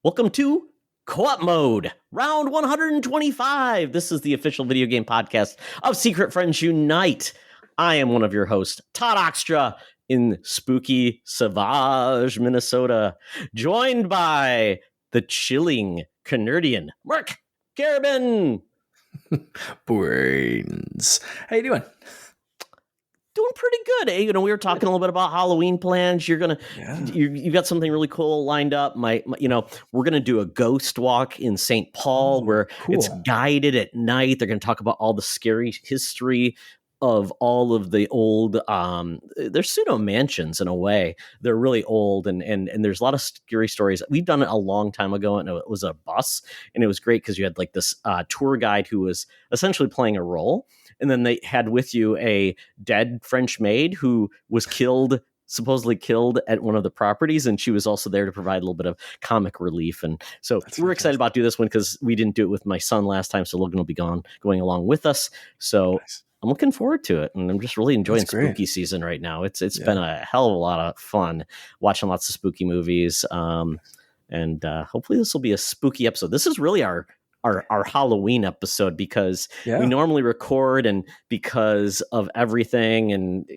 Welcome to Co-op Mode, round 125. This is the official video game podcast of Secret Friends Unite. I am one of your hosts, Todd Oxtra, in spooky Sauvage, Minnesota, joined by the chilling Canardian, Mark Garabin. Brains. How you doing? Doing pretty good. We were talking a little bit about Halloween plans. You've got something really cool lined up. We're gonna do a ghost walk in St. Paul where it's guided at night. They're gonna talk about all the scary history of all of the old. They're pseudo mansions in a way. They're really old, and there's a lot of scary stories. We've done it a long time ago, and it was a bus, and it was great because you had like this tour guide who was essentially playing a role. And then they had with you a dead French maid who was supposedly killed at one of the properties. And she was also there to provide a little bit of comic relief. And so we're excited about doing this one because we didn't do it with my son last time. So Logan will be going along with us. So nice. I'm looking forward to it. And I'm just really enjoying spooky season right now. It's been a hell of a lot of fun watching lots of spooky movies. And hopefully this will be a spooky episode. This is really our Halloween episode because we normally record, and because of everything, and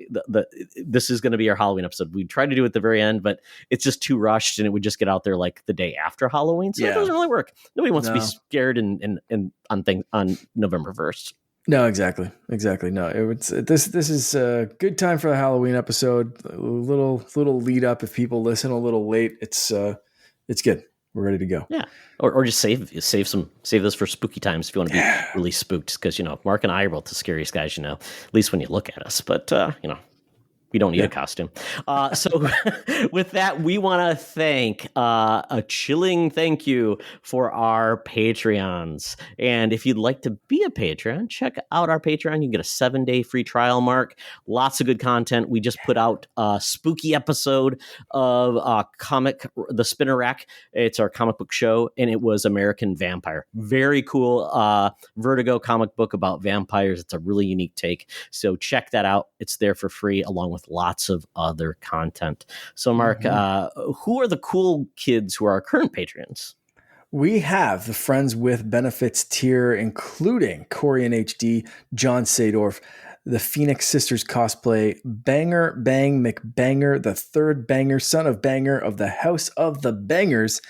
this is going to be our Halloween episode. We tried to do it at the very end, but it's just too rushed, and it would just get out there like the day after Halloween. So it doesn't really work. Nobody wants to be scared on November 1st. No, exactly. No, this is a good time for the Halloween episode. A little lead up. If people listen a little late, it's good. We're ready to go. Yeah. Or just save this for spooky times if you want to be really spooked. Because, Mark and I are both the scariest guys, at least when you look at us. But, we don't need a costume. So with that, we want to thank a chilling thank you for our Patreons. And if you'd like to be a Patreon, check out our Patreon. You can get a 7-day free trial, Mark. Lots of good content. We just put out a spooky episode of The Spinner Rack. It's our comic book show, and it was American Vampire. Very cool Vertigo comic book about vampires. It's a really unique take. So check that out. It's there for free, along with lots of other content. So Mark, who are the cool kids who are our current patrons? We have the Friends with Benefits tier, including Corey and HD, John Sadorf, the Phoenix Sisters cosplay, Banger Bang McBanger, the third Banger, son of Banger of the House of the Bangers,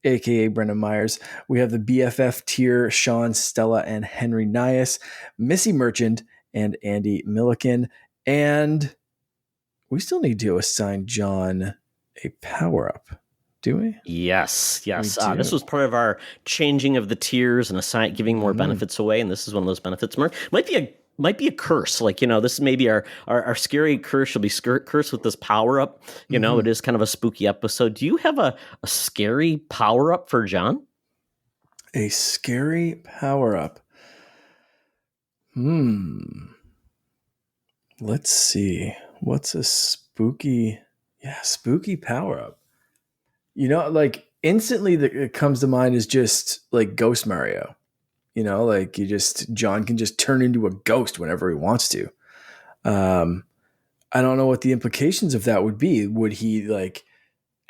aka Brendan Myers. We have the BFF tier, Sean, Stella, and Henry Nias, Missy Merchant, and Andy Milliken. And we still need to assign John a power-up, do we? Yes. This was part of our changing of the tiers and giving more benefits away, and this is one of those benefits. Mark, might be a curse. This is maybe our scary curse. Shall be cursed with this power-up. It is kind of a spooky episode. Do you have a scary power-up for John? A scary power-up. Let's see. What's a spooky power-up? Instantly that comes to mind is just like Ghost Mario. John can just turn into a ghost whenever he wants to. I don't know what the implications of that would be. Would he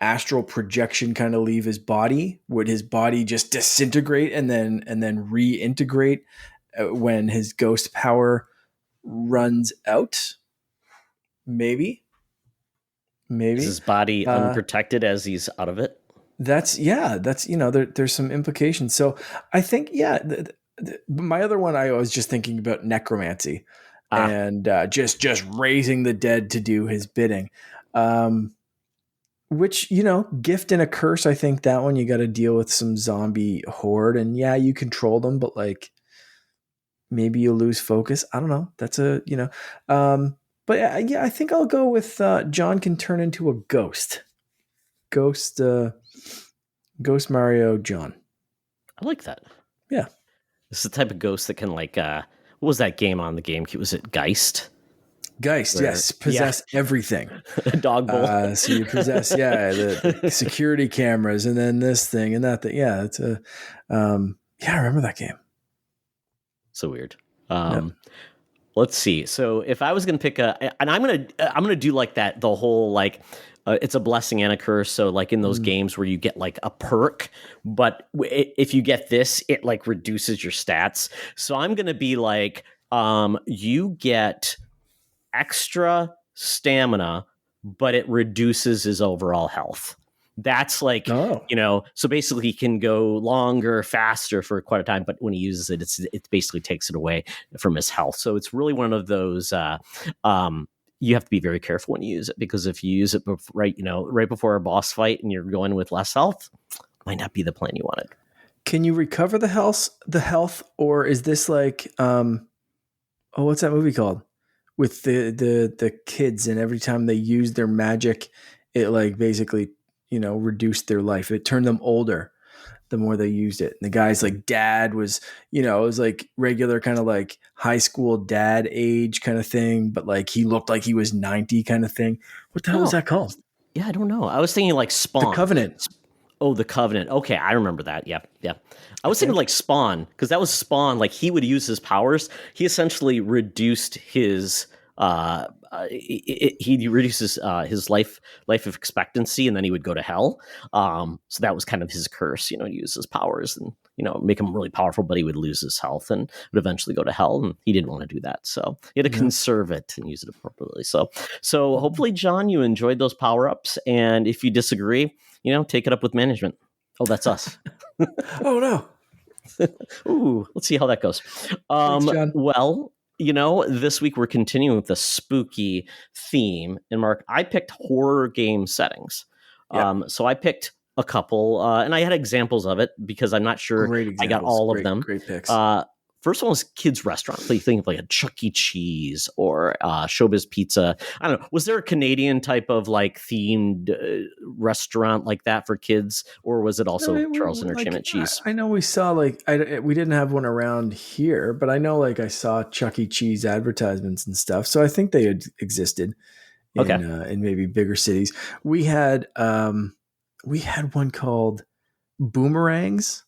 astral projection kind of leave his body? Would his body just disintegrate and then reintegrate when his ghost power runs out? Maybe. Is his body unprotected as he's out of it? There's some implications. So I think, my other one, I was just thinking about necromancy and just raising the dead to do his bidding. Which, gift and a curse. I think that one, you got to deal with some zombie horde, and you control them, but maybe you lose focus. I don't know. That's but I think I'll go with John can turn into a ghost. Ghost Mario John. I like that. Yeah. This is the type of ghost that can what was that game on the GameCube? Was it Geist? Geist, yes. Possess everything. A dog bowl. So you possess, the security cameras and then this thing and that thing. Yeah, it's I remember that game. So weird. Let's see. So if I was going to pick and I'm going to do like that, the whole like, it's a blessing and a curse. So like in those Mm. games where you get like a perk, but if you get this, it like reduces your stats. So I'm going to be like, you get extra stamina, but it reduces his overall health. That's like, Oh, so basically he can go longer, faster for quite a time, but when he uses it, it basically takes it away from his health. So it's really one of those, you have to be very careful when you use it, because if you use it right before a boss fight and you're going with less health, might not be the plan you wanted. can you recover the health? The health, or is this like oh, what's that movie called? With the kids, and every time they use their magic, it like basically reduced their life. It turned them older the more they used it. And the guy's like dad was, it was like regular kind of like high school dad age kind of thing, but like he looked like he was 90 kind of thing. What the hell was Oh, that called? yeah, I don't know. I was thinking like The Spawn. Covenant, Oh, the Covenant. Okay, I remember that. Yeah, yeah. I I was thinking think. like Spawn, because that was Spawn. Like he would use his powers. He essentially reduced his he reduces his life of expectancy, and then he would go to hell. So that was kind of his curse. To use his powers and make him really powerful, but he would lose his health and would eventually go to hell. And he didn't want to do that, so he had to Yeah. conserve it and use it appropriately. So hopefully, John, you enjoyed those power ups, and if you disagree, take it up with management. Oh, that's us. Oh no. Ooh, let's see how that goes. Thanks, John. Well, this week we're continuing with the spooky theme. And Mark, I picked horror game settings. Yeah. So I picked a couple, and I had examples of it because I'm not sure Great I got examples. all of Great, them. great picks. First one was kids' restaurant. So you think of like a Chuck E. Cheese or Showbiz Pizza. I don't know. Was there a Canadian type of like themed restaurant like that for kids, or was it No, also Charles like Entertainment Cheese? I know we saw like we didn't have one around here, but I know like I saw Chuck E. Cheese advertisements and stuff, so I think they had existed Okay. in maybe bigger cities. We had one called Boomerangs,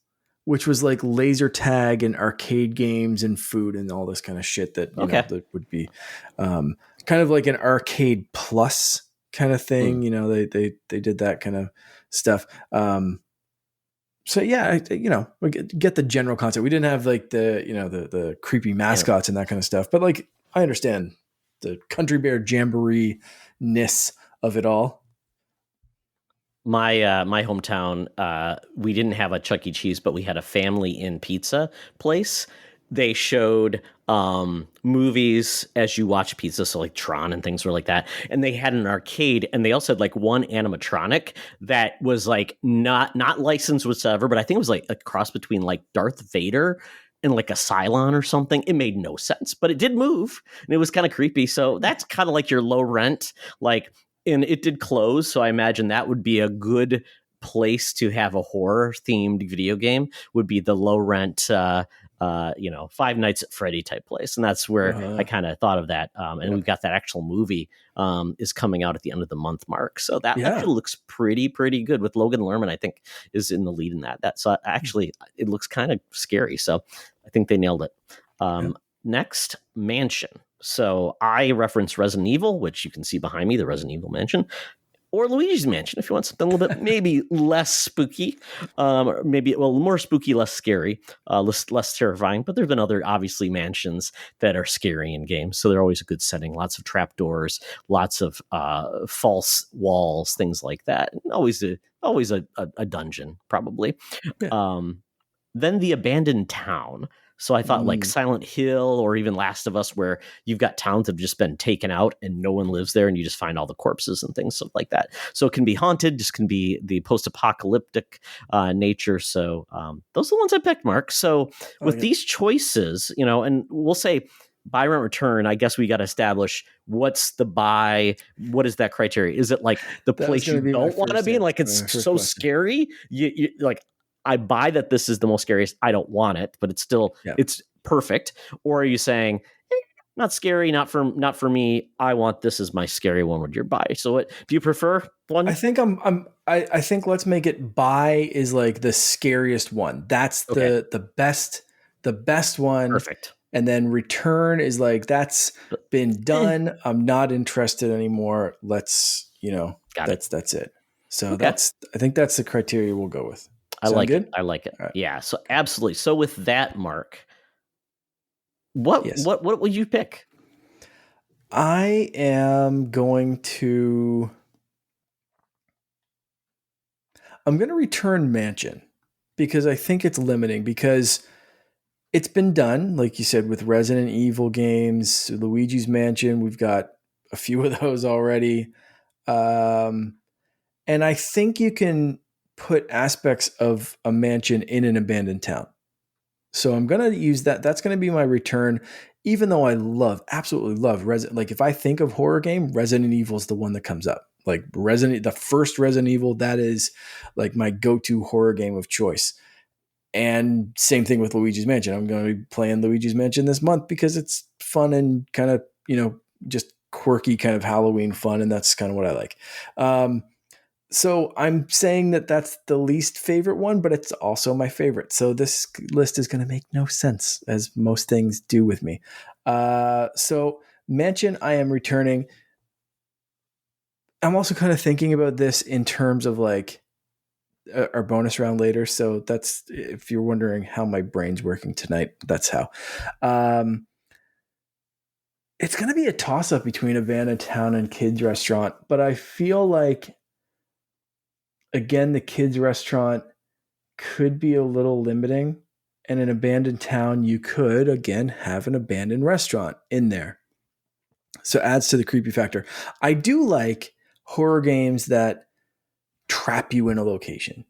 which was like laser tag and arcade games and food and all this kind of shit that Okay. that would be kind of like an arcade plus kind of thing. Mm. They did that kind of stuff. So yeah, we get the general concept. We didn't have like the creepy mascots and that kind of stuff, but like I understand the Country Bear Jamboree ness of it all. My hometown, we didn't have a Chuck E. Cheese, but we had a Family Inn pizza place. They showed movies as you watch pizza, so like Tron and things were like that. And they had an arcade, and they also had like one animatronic that was like not licensed whatsoever, but I think it was like a cross between like Darth Vader and like a Cylon or something. It made no sense, but it did move, and it was kind of creepy. So that's kind of like your low rent, like. And it did close, so I imagine that would be a good place to have a horror themed video game. Would be the low rent, Five Nights at Freddy type place, and that's where I kind of thought of that. And Yeah. we've got that actual movie is coming out at the end of the month, Mark. So that Yeah. actually looks pretty good with Logan Lerman. I think is in the lead in that. So actually it looks kind of scary. So I think they nailed it. Next, Mansion. So I reference Resident Evil, which you can see behind me, the Resident Evil Mansion, or Luigi's Mansion if you want something a little bit maybe less spooky, more spooky, less scary, less terrifying. But there've been other obviously mansions that are scary in games, so they're always a good setting. Lots of trapdoors, lots of false walls, things like that. And always a dungeon probably. Yeah. Then the abandoned town. So I thought like Silent Hill or even Last of Us, where you've got towns that have just been taken out and no one lives there, and you just find all the corpses and things stuff like that. So it can be haunted, just can be the post-apocalyptic nature. So those are the ones I picked, Mark. So with these choices, and we'll say buy, rent, return, I guess we got to establish what's the buy. What is that criteria? Is it like the place you don't want to be? Like it's so scary. You like, I buy that this is the most scariest. I don't want it, but it's still it's perfect. Or are you saying not scary, not for me? I want this as my scary one. Would your buy? So what do you prefer? One? I think I think let's make it buy is like the scariest one. That's the best one. Perfect. And then return is like, that's been Eh, done. I'm not interested anymore. Let's, got it. that's it. So Okay. I think that's the criteria we'll go with. I Sound like it. good? I like it. All right. Yeah. So absolutely. So with that, Mark, what Yes. what what would you pick? I am going to I'm going to return Mansion because I think it's limiting because it's been done, like you said, with Resident Evil games, Luigi's Mansion. We've got a few of those already. Um, and I think you can put aspects of a mansion in an abandoned town. So I'm going to use that. That's going to be my return, even though I absolutely love Resident. Like if I think of horror game, Resident Evil is the one that comes up. Like the first Resident Evil, that is like my go-to horror game of choice. And same thing with Luigi's Mansion. I'm going to be playing Luigi's Mansion this month because it's fun and kind of, just quirky kind of Halloween fun. And that's kind of what I like. So I'm saying that that's the least favorite one, but it's also my favorite. So this list is going to make no sense, as most things do with me. So Mansion, I am returning. I'm also kind of thinking about this in terms of like our bonus round later. So that's, if you're wondering how my brain's working tonight, that's how. It's going to be a toss up between Abandoned Town and Kids Restaurant, but I feel like, again, the Kids Restaurant could be a little limiting. And an abandoned town, you could, again, have an abandoned restaurant in there. So adds to the creepy factor. I do like horror games that trap you in a location.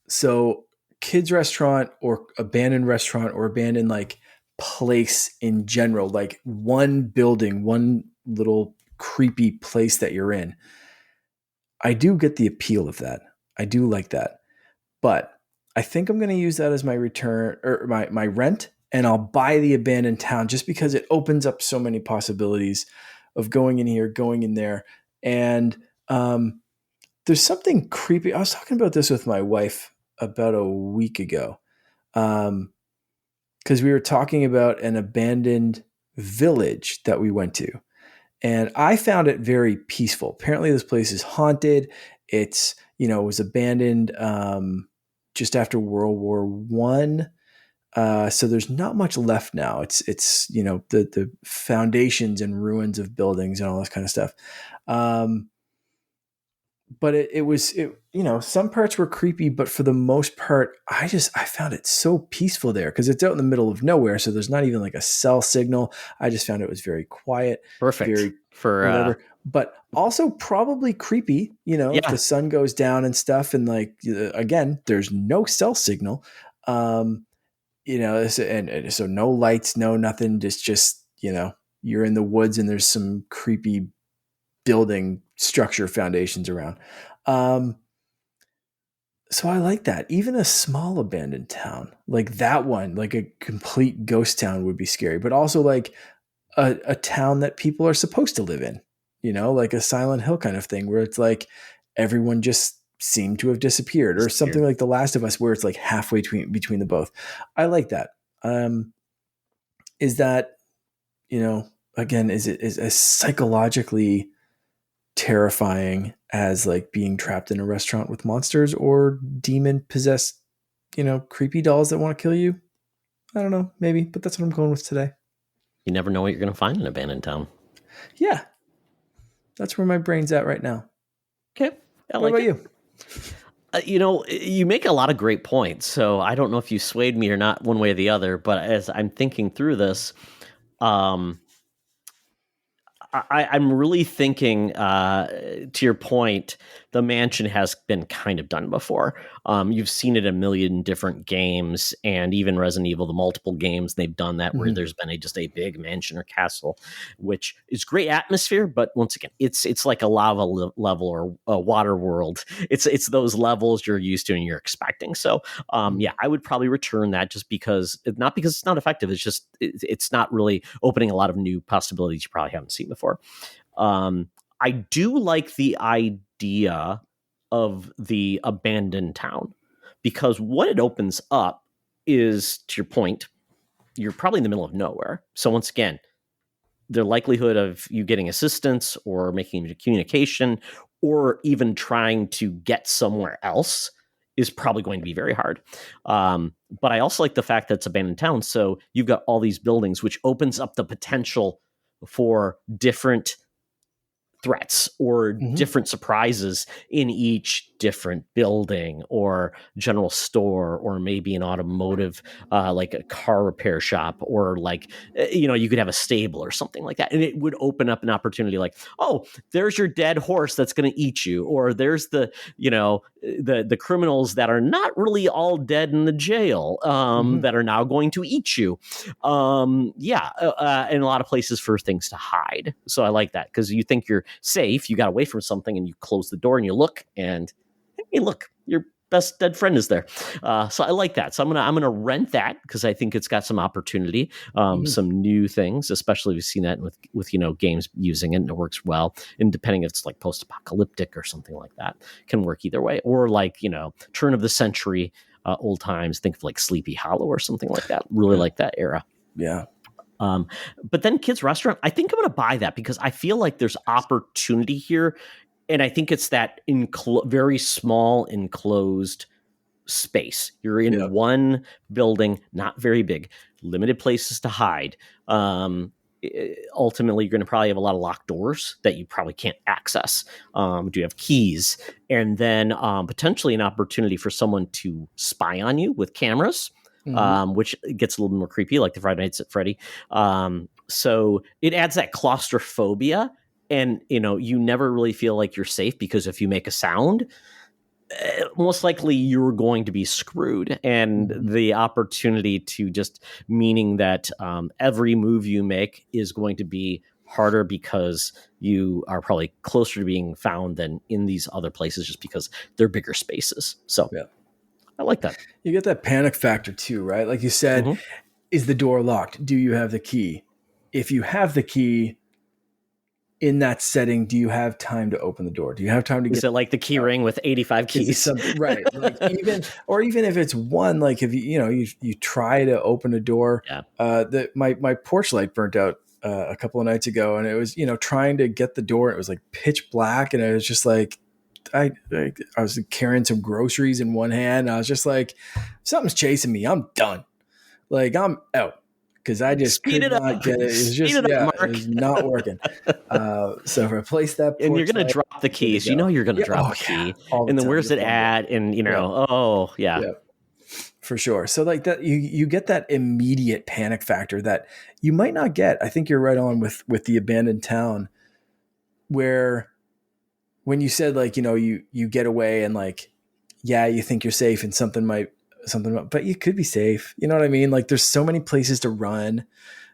So kids restaurant or abandoned like place in general, like one building, one little creepy place that you're in. I do get the appeal of that. I do like that. But I think I'm going to use that as my return or my rent, and I'll buy the abandoned town just because it opens up so many possibilities of going in here, going in there. And there's something creepy. I was talking about this with my wife about a week ago because we were talking about an abandoned village that we went to. And I found it very peaceful. Apparently, this place is haunted. It's, it was abandoned just after World War One. So there's not much left now. It's the foundations and ruins of buildings and all this kind of stuff. But it was some parts were creepy, but for the most part, I found it so peaceful there because it's out in the middle of nowhere, so there's not even like a cell signal. I just found it was very quiet, Perfect very for whatever, but also probably creepy. If the yeah. sun goes down and stuff, and like again, there's no cell signal. And so no lights, no nothing. Just you're in the woods and there's some creepy building structure foundations around. So I like that. Even a small abandoned town like that one, like a complete ghost town would be scary, but also like a town that people are supposed to live in, like a Silent Hill kind of thing where it's like everyone just seemed to have disappeared or something like The Last of Us where it's like halfway between the both. I like that. Is that, again, is it is as psychologically terrifying as like being trapped in a restaurant with monsters or demon possessed, creepy dolls that want to kill you? I don't know, maybe, but that's what I'm going with today. You never know what you're going to find in abandoned town. Yeah, that's where my brain's at right now. Okay, I What like about it. you? You make a lot of great points. So I don't know if you swayed me or not one way or the other, but as I'm thinking through this, um, I'm really thinking, to your point, the mansion has been kind of done before. You've seen it a million different games, and even Resident Evil, the multiple games, they've done that where there's been just a big mansion or castle, which is great atmosphere. But once again, it's like a lava level or a water world. It's those levels you're used to and you're expecting. So yeah, I would probably return that just because, not because it's not effective. It's just it's not really opening a lot of new possibilities you probably haven't seen before. Um, I do like the idea of the abandoned town because what it opens up is, to your point, you're probably in the middle of nowhere. So once again, the likelihood of you getting assistance or making communication or even trying to get somewhere else is probably going to be very hard. But I also like the fact that it's abandoned town. So you've got all these buildings, which opens up the potential for different threats or different surprises in each different building or general store, or maybe an automotive, like a car repair shop, or like, you could have a stable or something like that. And it would open up an opportunity like, oh, there's your dead horse that's going to eat you. Or there's the criminals that are not really all dead in the jail, that are now going to eat you. And a lot of places for things to hide. So I like that, because you think you're safe, you got away from something, and you close the door and you look, and hey, look, your best dead friend is there. So I like that. So I'm gonna rent that, because I think it's got some opportunity, some new things, especially we've seen that with games using it, and it works well. And depending if it's like post-apocalyptic or something like that, can work either way. Or like turn of the century, old times. Think of like Sleepy Hollow or something like that. Really like that era. Yeah. But then Kids Restaurant, I think I'm going to buy that, because I feel like there's opportunity here. And I think it's that very small enclosed space. You're in one building, not very big, limited places to hide. Ultimately, you're going to probably have a lot of locked doors that you probably can't access. Do you have keys? And then potentially an opportunity for someone to spy on you with cameras. Which gets a little more creepy, like the Friday Nights at Freddy. So it adds that claustrophobia, and you never really feel like you're safe, because if you make a sound, most likely you're going to be screwed. And the opportunity to just meaning that every move you make is going to be harder, because you are probably closer to being found than in these other places, just because they're bigger spaces. So I like that. You get that panic factor too, right? Like you said, is the door locked? Do you have the key? If you have the key in that setting, do you have time to open the door? Do you have time to get? Is it like the key ring with 85 keys? Right. Like even if it's one, like if you try to open a door, that my porch light burnt out a couple of nights ago, and it was trying to get the door. It was like pitch black, and it was just like. I was carrying some groceries in one hand. And I was just like, something's chasing me. I'm done. Like I'm out, because I just could not get it. It was just it was not working. So replace that. And you're going to drop the keys. You're going to drop the key. And then where's it at? And for sure. So like that, you get that immediate panic factor that you might not get. I think you're right on with the abandoned town, where when you said like, you get away and like, you think you're safe and something, but you could be safe. You know what I mean? Like there's so many places to run.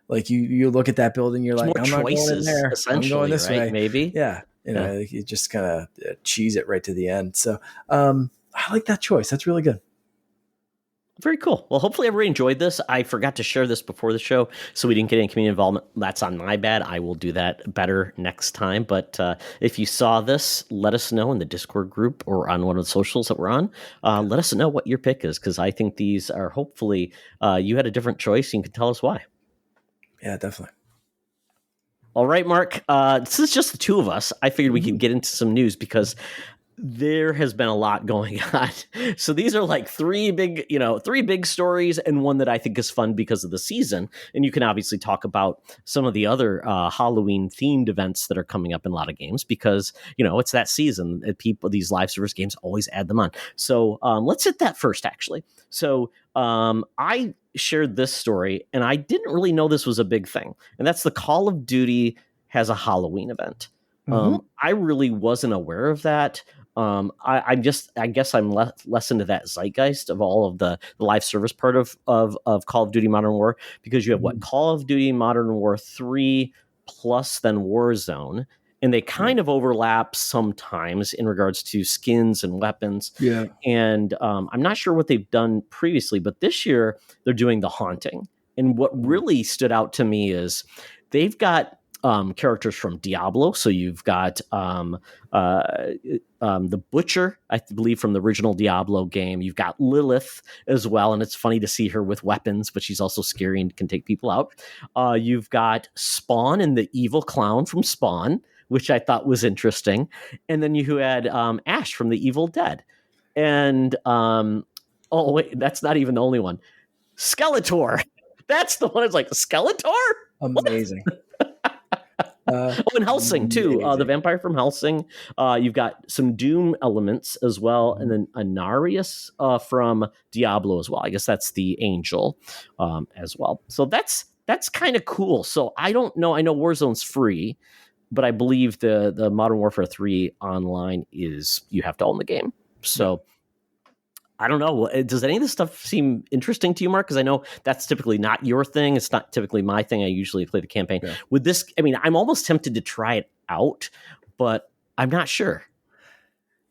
Like you look at that building, you're like, I'm not going in there. I'm going this way. Maybe. Yeah. Like you just kind of cheese it right to the end. So I like that choice. That's really good. Very cool. Well, hopefully everybody enjoyed this. I forgot to share this before the show, so we didn't get any community involvement. That's on my bad. I will do that better next time. But if you saw this, let us know in the Discord group or on one of the socials that we're on. Let us know what your pick is, because I think these are hopefully you had a different choice, and you can tell us why. Yeah, definitely. All right, Mark. This is just the two of us. I figured we could get into some news, because there has been a lot going on. So these are like three big stories, and one that I think is fun because of the season. And you can obviously talk about some of the other Halloween themed events that are coming up in a lot of games, because, it's that season. These live service games always add them on. So let's hit that first, actually. So I shared this story, and I didn't really know this was a big thing. And that's the Call of Duty has a Halloween event. I really wasn't aware of that. I guess I'm less into that zeitgeist of all of the live service part of Call of Duty Modern War, because you have Call of Duty Modern War 3 plus then Warzone, and they kind of overlap sometimes in regards to skins and weapons. Yeah. And I'm not sure what they've done previously, but this year they're doing The Haunting. And what really stood out to me is they've got characters from Diablo. So you've got uh, the Butcher, I believe, from the original Diablo game. You've got Lilith as well, and it's funny to see her with weapons, but she's also scary and can take people out. You've got Spawn and the evil clown from Spawn, which I thought was interesting. And then you had Ash from the Evil Dead. And oh, wait, that's not even the only one. Skeletor. That's the one. It's like Skeletor. Amazing. Oh, and Helsing too. The vampire from Helsing. You've got some Doom elements as well, and then Anarius from Diablo as well. I guess that's the angel as well. So that's kind of cool. So I don't know. I know Warzone's free, but I believe the Modern Warfare 3 online is you have to own the game. So. I don't know. Does any of this stuff seem interesting to you, Mark? Because I know that's typically not your thing. It's not typically my thing. I usually play the campaign. Yeah. With this, I mean, I'm almost tempted to try it out, but I'm not sure.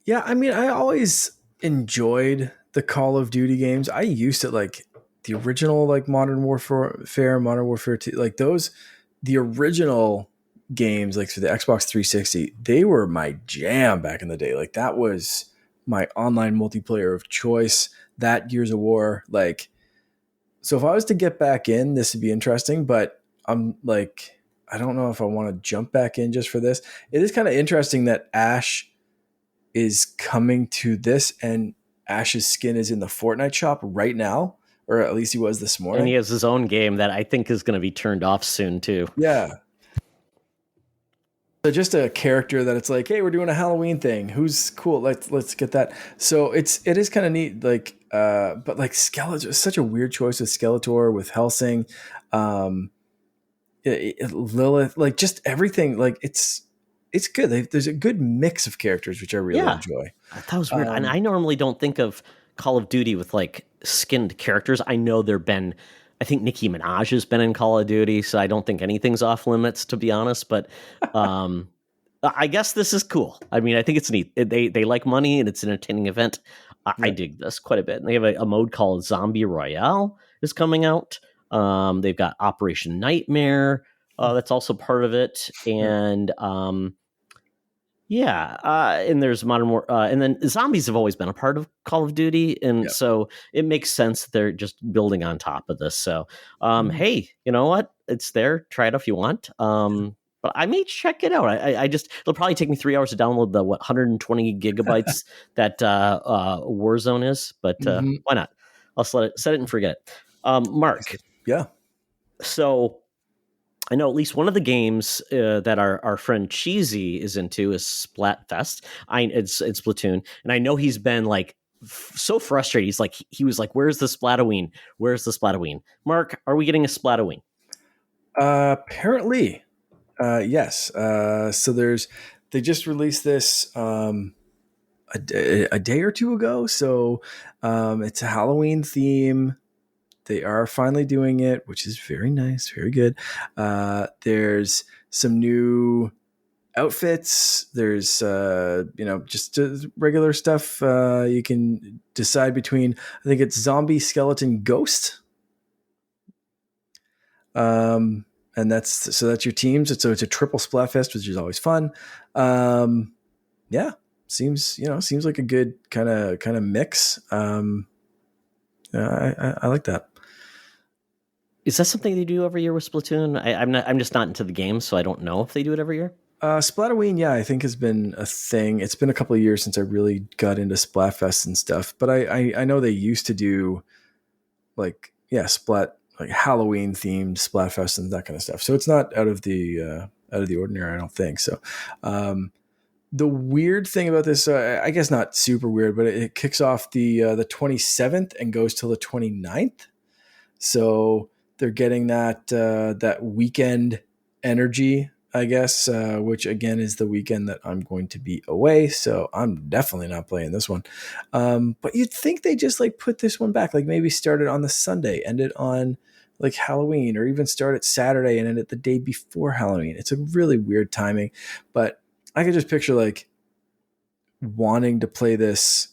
Yeah, I mean, I always enjoyed the Call of Duty games. I used to like the original, like Modern Warfare, Modern Warfare 2, like those, the original games, like for the Xbox 360, they were my jam back in the day. Like that was my online multiplayer of choice. That Gears of War, like, so if I was to get back in, this would be interesting, but I'm like, I don't know if I want to jump back in just for this. It is kind of interesting that Ash is coming to this, and Ash's skin is in the Fortnite shop right now, or at least he was this morning. And he has his own game that I think is going to be turned off soon too. Yeah. So just a character that it's like, hey, we're doing a Halloween thing. Who's cool? Let's get that. So it is kind of neat. Like, but like Skeletor is such a weird choice with Skeletor, with Helsing, Lilith, like just everything. Like it's good. There's a good mix of characters, which I really enjoy. That was weird. And I normally don't think of Call of Duty with like skinned characters. I know I think Nicki Minaj has been in Call of Duty, so I don't think anything's off limits, to be honest. But I guess this is cool. I mean, I think it's neat. They like money, and it's an entertaining event. I dig this quite a bit. And they have a mode called Zombie Royale is coming out. They've got Operation Nightmare. That's also part of it. And and there's Modern War, and then zombies have always been a part of Call of Duty, and so it makes sense that they're just building on top of this. So, hey, you know what? It's there. Try it if you want. But I may check it out. I just it'll probably take me 3 hours to download the 120 gigabytes that Warzone is, but why not? I'll set it and forget it. Mark. Yeah. So. I know at least one of the games that our friend Cheesy is into is Splatfest. It's Splatoon, and I know he's been like so frustrated. He was like, "Where's the Splatoween? Where's the Splatoween?" Mark, are we getting a Splatoween? Apparently, yes. So they just released this a day or two ago. So it's a Halloween theme. They are finally doing it, which is very nice, very good. There's some new outfits. There's just regular stuff. You can decide between. I think it's zombie, skeleton, ghost. And that's your teams. So it's a triple Splatfest, which is always fun. Seems like a good kind of mix. I like that. Is that something they do every year with Splatoon? I'm just not into the game, so I don't know if they do it every year. Splatoween, I think has been a thing. It's been a couple of years since I really got into Splatfest and stuff, but I know they used to do like Halloween themed Splatfest and that kind of stuff. So it's not out of the ordinary, I don't think. So the weird thing about this, I guess not super weird, but it kicks off the 27th and goes till the 29th. So they're getting that weekend energy, I guess, which again is the weekend that I'm going to be away. So I'm definitely not playing this one. But you'd think they just like put this one back, like maybe start it on the Sunday, end it on like Halloween, or even start it Saturday and end it the day before Halloween. It's a really weird timing, but I could just picture like wanting to play this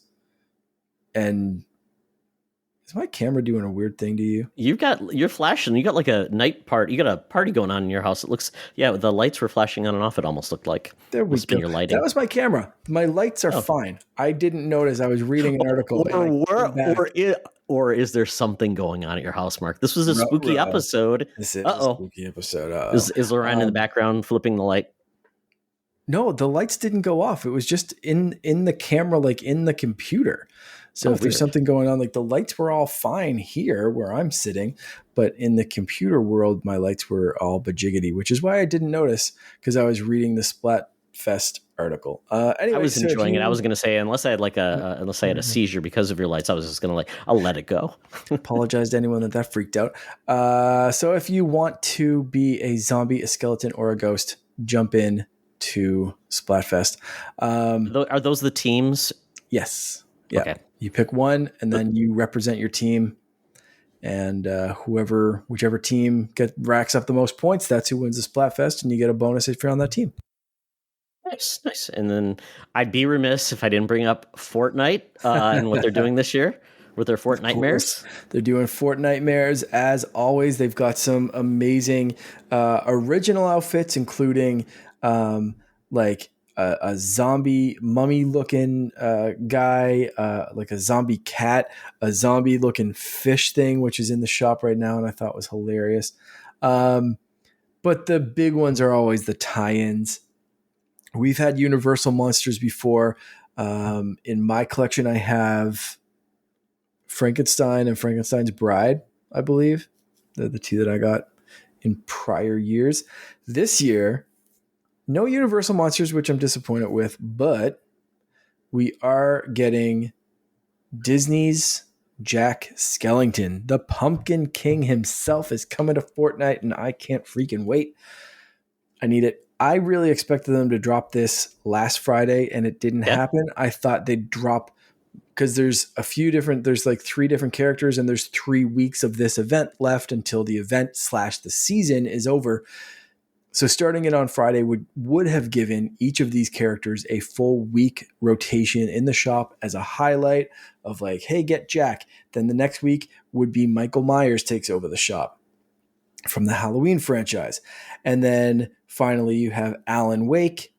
and Is my camera doing a weird thing to you? You're flashing. You got like a night part. You got a party going on in your house. It looks, yeah, the lights were flashing on and off. It almost looked like. There we Must have been go. your That lighting. was my camera. My lights are Oh. fine. I didn't notice. I was reading an article and I came back. Or is there something going on at your house, Mark? This was a spooky Ruh-roh. episode. This is a Uh-oh. spooky episode. Is Lorraine in the background flipping the light? No, the lights didn't go off. It was just in the camera, like in the computer. So if there's weird. something going on, like the lights were all fine here where I'm sitting, but in the computer world, my lights were all bajiggity, which is why I didn't notice because I was reading the Splatfest article. Anyway, I was so enjoying it. I was going to say, unless I had unless I had a seizure because of your lights, I was just going to I'll let it go. apologize to anyone that freaked out. So if you want to be a zombie, a skeleton, or a ghost, jump in to Splatfest. Are those the teams? Yes. Yeah. Okay. You pick one, and then you represent your team, and whichever team racks up the most points, that's who wins the Splatfest, and you get a bonus if you're on that team. Nice. And then I'd be remiss if I didn't bring up Fortnite and what they're doing this year with their Fortnitemares. They're doing Fortnitemares as always. They've got some amazing original outfits, including like a zombie mummy looking guy, like a zombie cat, a zombie looking fish thing, which is in the shop right now, and I thought was hilarious. But the big ones are always the tie-ins. We've had Universal monsters before. In my collection, I have Frankenstein and Frankenstein's Bride, I believe. They're the two that I got in prior years. This year, no Universal monsters, which I'm disappointed with, but we are getting Disney's Jack Skellington. The Pumpkin King himself is coming to Fortnite, and I can't freaking wait. I need it. I really expected them to drop this last Friday, and it didn't happen. I thought they'd drop, because there's like 3 different characters, and there's 3 weeks of this event left until the event / the season is over. So starting it on Friday would have given each of these characters a full week rotation in the shop as a highlight of like, hey, get Jack. Then the next week would be Michael Myers takes over the shop from the Halloween franchise. And then finally you have Alan Wake,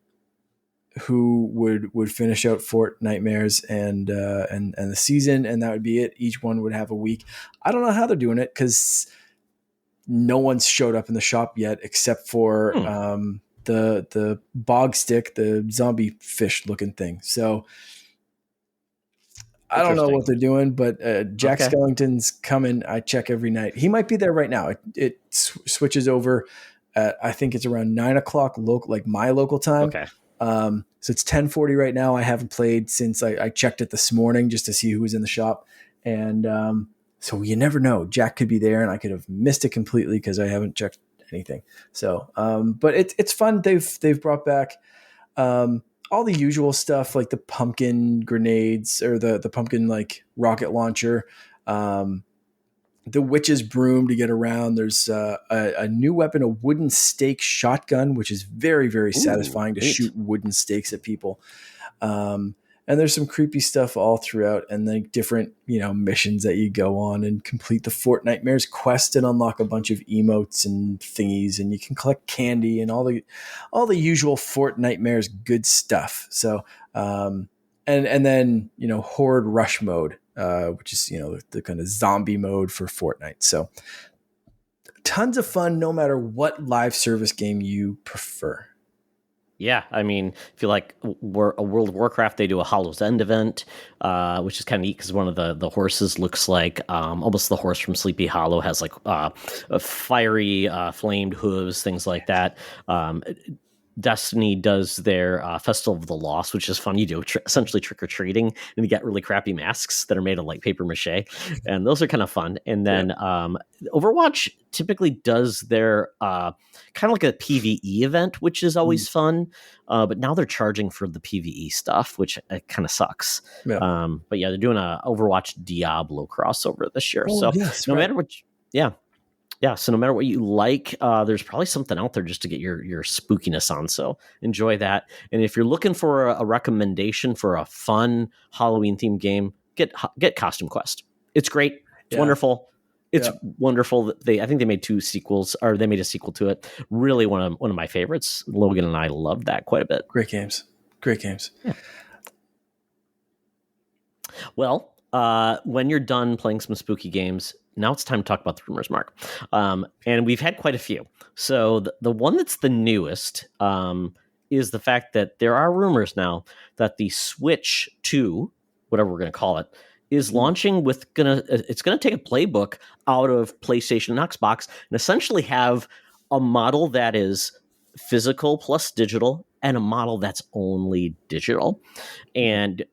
who would finish out Fortnitemares and the season, and that would be it. Each one would have a week. I don't know how they're doing it because no one's showed up in the shop yet except for the bog stick, the zombie fish looking thing. So I don't know what they're doing, but Jack Skellington's coming. I check every night. He might be there right now. It switches over at, I think it's around 9:00 local, like my local time. Okay. So it's 10:40 right now. I haven't played since I checked it this morning just to see who was in the shop. And so you never know. Jack could be there and I could have missed it completely because I haven't checked anything. So, but it's fun. They've brought back all the usual stuff, like the pumpkin grenades or the pumpkin like rocket launcher, the witch's broom to get around. There's a new weapon, a wooden stake shotgun, which is very, very satisfying to shoot wooden stakes at people. And there's some creepy stuff all throughout, and then different, missions that you go on and complete the Fortnitemares quest and unlock a bunch of emotes and thingies, and you can collect candy and all the usual Fortnitemares good stuff. So, and then, Horde Rush mode, which is, the kind of zombie mode for Fortnite. So tons of fun, no matter what live service game you prefer. Yeah, I mean, if you like a World of Warcraft, they do a Hollow's End event, which is kind of neat because one of the horses looks like almost the horse from Sleepy Hollow, has like a fiery flamed hooves, things like that. Destiny does their Festival of the Lost, which is fun. You do essentially trick-or-treating, and you get really crappy masks that are made of like paper mache, and those are kind of fun. And then Overwatch typically does their kind of like a PvE event, which is always fun, but now they're charging for the PvE stuff, which kind of sucks. But yeah, they're doing a Overwatch Diablo crossover this year. No matter what, so no matter what you like, there's probably something out there just to get your spookiness on. So enjoy that. And if you're looking for a recommendation for a fun Halloween themed game, get Costume Quest. It's great. It's wonderful. It's Yeah. wonderful that I think they made 2 sequels, or they made a sequel to it. Really one of my favorites. Logan and I loved that quite a bit. Great games. Great games. Yeah. Well, when you're done playing some spooky games, now it's time to talk about the rumors, Mark. And we've had quite a few. So the one that's the newest is the fact that there are rumors now that the Switch 2, whatever we're going to call it, is launching with it's going to take a playbook out of PlayStation and Xbox and essentially have a model that is physical plus digital and a model that's only digital. And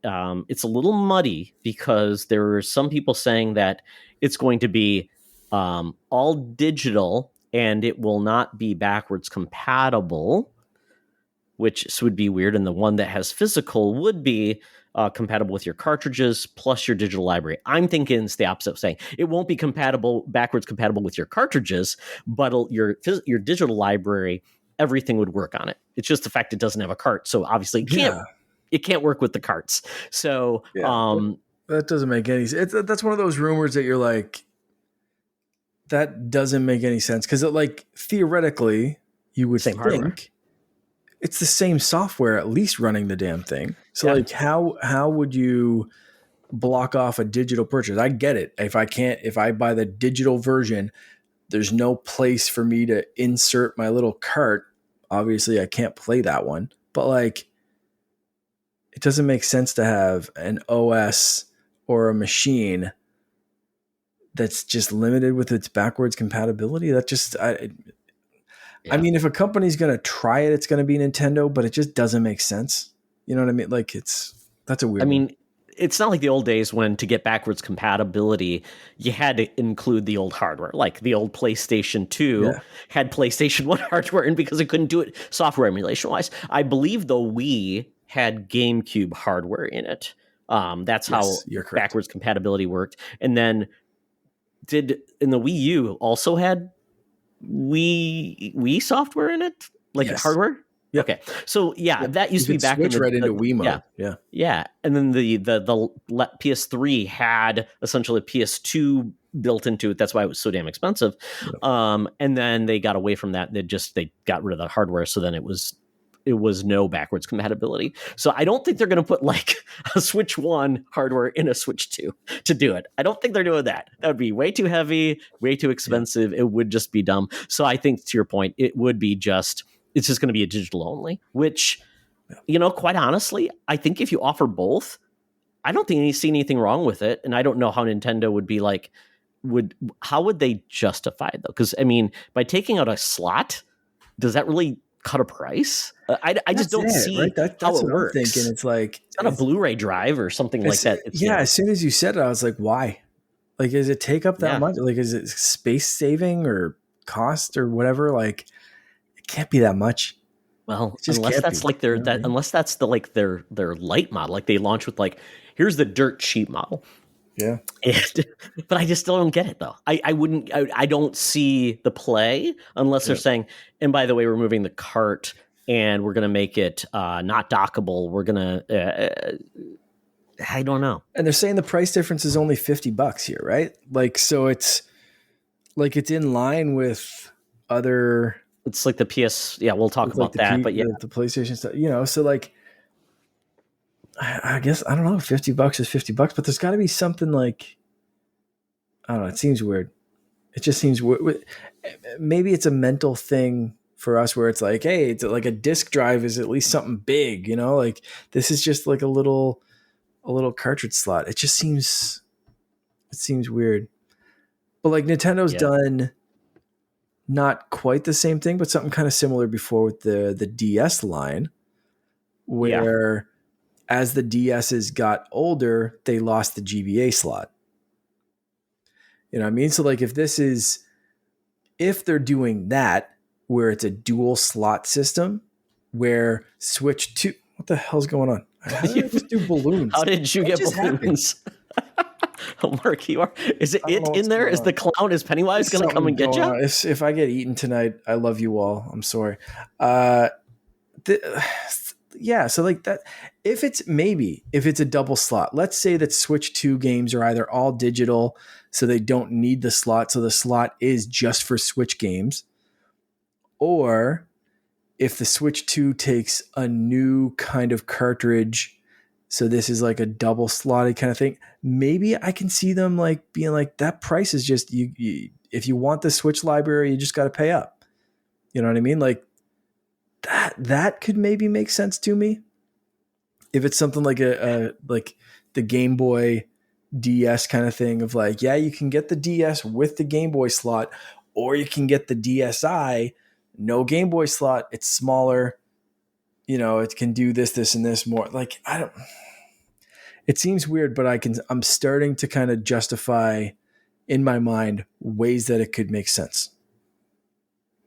it's a little muddy because there are some people saying that it's going to be all digital and it will not be backwards compatible, which would be weird. And the one that has physical would be compatible with your cartridges plus your digital library. I'm thinking it's the opposite of saying it won't be backwards compatible with your cartridges, but your digital library, everything would work on it. It's just the fact it doesn't have a cart. So obviously it can't work with the carts. So that doesn't make any sense. That's one of those rumors that you're like, that doesn't make any sense. Because like theoretically, you would think hardware. It's the same software at least running the damn thing. So like how would you block off a digital purchase? I get it. If I buy the digital version, there's no place for me to insert my little cart. Obviously I can't play that one, but like, it doesn't make sense to have an OS or a machine that's just limited with its backwards compatibility. That just, I mean, if a company's going to try it, it's going to be Nintendo, but it just doesn't make sense. You know what I mean? Like that's a weird one. It's not like the old days when to get backwards compatibility, you had to include the old hardware. Like the old PlayStation 2 had PlayStation 1 hardware, and because it couldn't do it software emulation-wise, I believe the Wii had GameCube hardware in it. That's how backwards compatibility worked. And then the Wii U also had Wii software in it, like hardware. Yep. Okay, so that used to be back into Wii mode. Yeah, and then the PS3 had essentially a PS2 built into it. That's why it was so damn expensive. Yep. And then they got away from that. They got rid of the hardware, so then it was no backwards compatibility. So I don't think they're going to put like a Switch 1 hardware in a Switch 2 to do it. I don't think they're doing that. That would be way too heavy, way too expensive. It would just be dumb. So I think, to your point, it's just going to be a digital only, which, quite honestly, I think if you offer both, I don't think you see anything wrong with it. And I don't know how Nintendo would be like, how would they justify it though? Because I mean, by taking out a slot, does that really cut a price? I just don't see how it works. I'm thinking it's like it's not a Blu-ray drive or something like that. As soon as you said it, I was like, why? Like, does it take up that much? Like, is it space saving or cost or whatever? Like, it can't be that much. Well, unless that's like unless that's their light model, like they launch with like, here's the dirt cheap model. Yeah. But I just still don't get it though. I don't see the play unless they're saying, and by the way, we're moving the cart and we're going to make it not dockable. We're going to, I don't know. And they're saying the price difference is only $50 here, right? Like, so it's like, it's in line with other. It's like the PS. Yeah. We'll talk about that, but the PlayStation stuff, so like, I guess, I don't know, $50 is $50, but there's got to be something like, I don't know. It seems weird. It just seems weird. Maybe it's a mental thing for us where it's like, hey, it's like a disk drive is at least something big, like this is just like a little cartridge slot. It seems weird, but like Nintendo's done not quite the same thing, but something kind of similar before with the DS line where as the DSs got older, they lost the GBA slot. You know what I mean? So like if they're doing that where it's a dual slot system where Switch 2, what the hell's going on? How did I just do balloons? How did you get balloons? Mark, is it in there? Is the clown, is Pennywise going to come and get you? If I get eaten tonight, I love you all. I'm sorry. So like that, if it's a double slot, let's say that Switch 2 games are either all digital, so they don't need the slot. So the slot is just for Switch games. Or if the Switch 2 takes a new kind of cartridge, so this is like a double slotted kind of thing, maybe I can see them like being like, that price is just you if you want the Switch library, you just got to pay up. You know what I mean? Like that could maybe make sense to me. If it's something like a like the Game Boy DS kind of thing of like, yeah, you can get the DS with the Game Boy slot, or you can get the DSi, no Game Boy slot. It's smaller. You know, it can do this, and this more. Like, I don't. It seems weird, but I'm starting to kind of justify in my mind ways that it could make sense.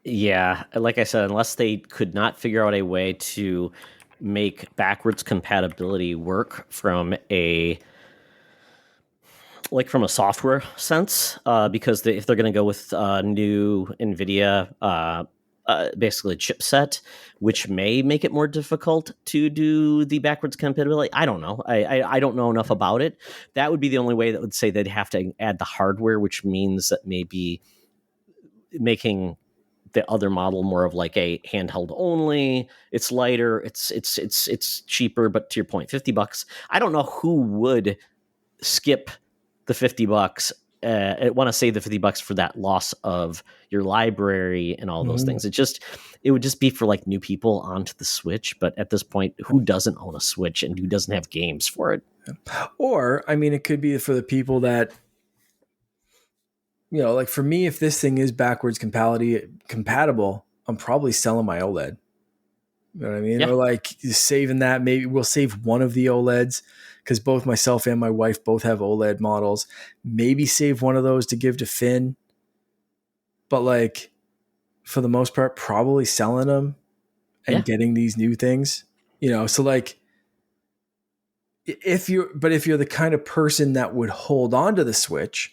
Yeah, like I said, unless they could not figure out a way to make backwards compatibility work from a software sense, because if they're going to go with new NVIDIA, basically chipset, which may make it more difficult to do the backwards compatibility. I don't know. I don't know enough about it. That would be the only way that would say they'd have to add the hardware, which means that maybe making the other model more of like a handheld only. It's lighter. It's cheaper. But to your point, $50. I don't know who would skip the $50. I want to save the $50 for that loss of your library and all those things. It would just be for like new people onto the Switch. But at this point, who doesn't own a Switch and who doesn't have games for it? Or, I mean, it could be for the people that, you know, like for me, if this thing is backwards compatible, I'm probably selling my OLED. You know what I mean? Yeah. Or like saving that. Maybe we'll save one of the OLEDs because both myself and my wife both have OLED models. Maybe save one of those to give to Finn. But like for the most part, probably selling them and getting these new things. You know, so like if you're the kind of person that would hold on to the Switch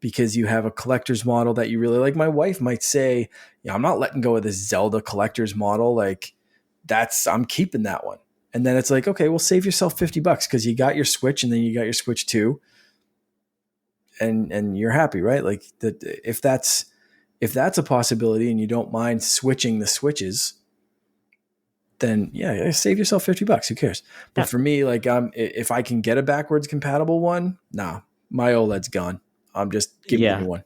because you have a collector's model that you really like, my wife might say, yeah, I'm not letting go of this Zelda collector's model. Like I'm keeping that one. And then it's like, okay, well, save yourself $50 because you got your Switch and then you got your Switch 2 and you're happy, right? Like that, if that's a possibility and you don't mind switching the Switches, then yeah, save yourself $50. Who cares? But for me, like if I can get a backwards compatible one, nah, my OLED's gone. I'm just giving me a new one.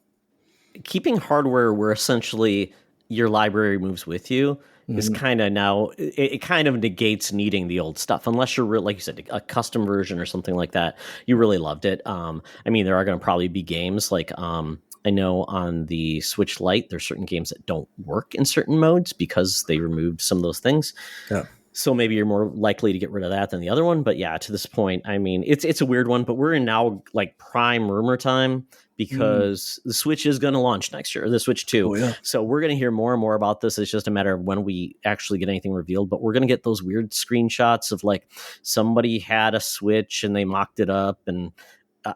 Keeping hardware where essentially your library moves with you is kind of now, it kind of negates needing the old stuff, unless you're like you said, a custom version or something like that. You really loved it. I mean, there are going to probably be games like, I know on the Switch Lite, there's certain games that don't work in certain modes because they removed some of those things. Yeah. So maybe you're more likely to get rid of that than the other one. But yeah, to this point, I mean, it's a weird one, but we're in now like prime rumor time because the Switch is going to launch next year, the Switch 2. Oh, yeah. So we're going to hear more and more about this. It's just a matter of when we actually get anything revealed, but we're going to get those weird screenshots of like somebody had a Switch and they mocked it up, and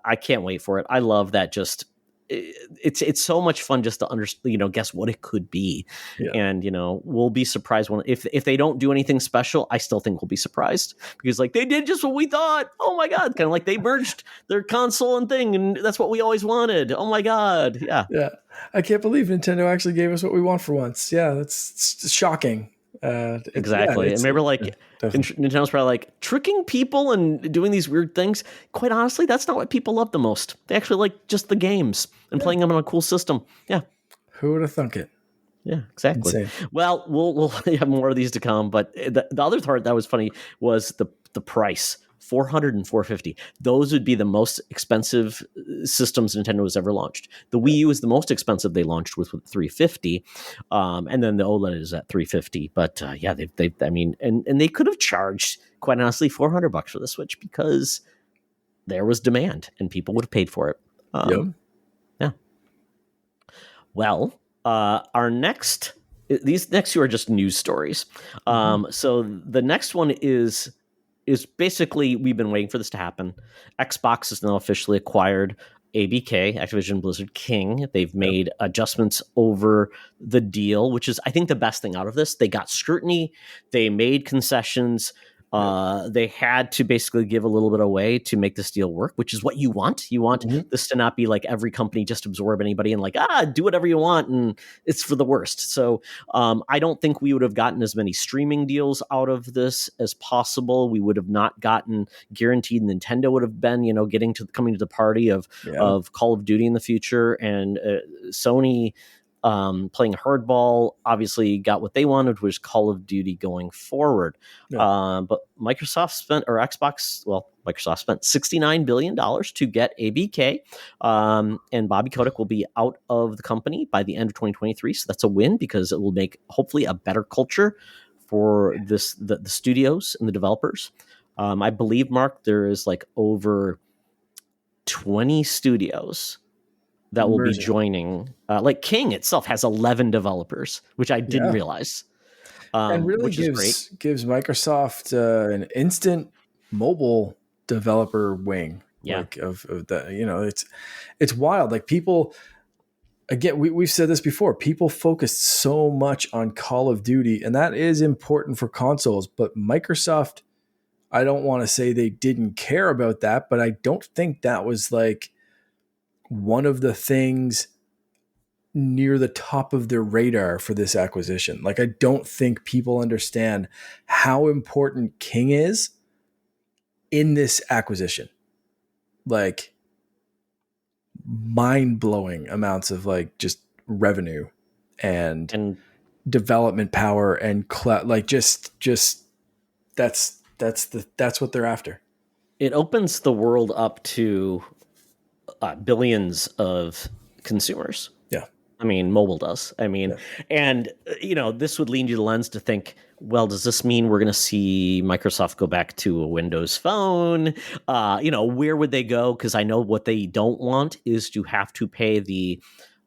I can't wait for it. I love that. Just it's so much fun just to understand, guess what it could be. Yeah. And, we'll be surprised if they don't do anything special. I still think we'll be surprised because like they did just what we thought. Oh my God. Kind of like they merged their console and thing. And that's what we always wanted. Oh my God. Yeah. Yeah. I can't believe Nintendo actually gave us what we want for once. Yeah. It's shocking. Exactly. And remember, like, Nintendo's probably like tricking people and doing these weird things. Quite honestly, that's not what people love the most. They actually like just the games and playing them on a cool system. Yeah. Who would have thunk it? Yeah, exactly. Insane. Well, we'll have more of these to come. But the other part that was funny was the price. $400 and $450. Those would be the most expensive systems Nintendo has ever launched. The Wii U is the most expensive they launched with $350, and then the OLED is at $350. But yeah, they could have charged, quite honestly, $400 for the Switch because there was demand and people would have paid for it. Yeah. Well, these next two are just news stories. So the next one is basically, we've been waiting for this to happen. Xbox has now officially acquired ABK, Activision Blizzard King. They've made adjustments over the deal, which is, I think, the best thing out of this. They got scrutiny. They made concessions. Yep. They had to basically give a little bit away to make this deal work, which is what you want. You want Mhm. this to not be like every company just absorb anybody and like, do whatever you want, and it's for the worst. So I don't think we would have gotten as many streaming deals out of this as possible. We would have not gotten guaranteed. Nintendo would have been, coming to the party of Yeah. Call of Duty in the future, and Sony playing hardball obviously got what they wanted, was Call of Duty going forward. Yeah. But Microsoft spent, or Xbox, well, Microsoft spent $69 billion to get ABK. And Bobby Kotick will be out of the company by the end of 2023. So that's a win, because it will make hopefully a better culture for the studios and the developers. I believe, Mark, there is like over 20 studios that will be Merging. joining. Like King itself has 11 developers, which I didn't Yeah. realize, And really which is great. gives Microsoft an instant mobile developer wing, Yeah. like of that. It's wild. Like people, again, we've said this before. People focused so much on Call of Duty, and that is important for consoles. But Microsoft, I don't want to say they didn't care about that, but I don't think that was like one of the things near the top of their radar for this acquisition. Like, I don't think people understand how important King is in this acquisition. Like, mind-blowing amounts of like just revenue and And development power and like just that's what they're after. it opens the world up to billions of consumers. Yeah. I mean, mobile does. I mean, Yeah. and this would lead you the lens to think, well, does this mean we're going to see Microsoft go back to a Windows Phone? Where would they go? Because I know what they don't want is to have to pay the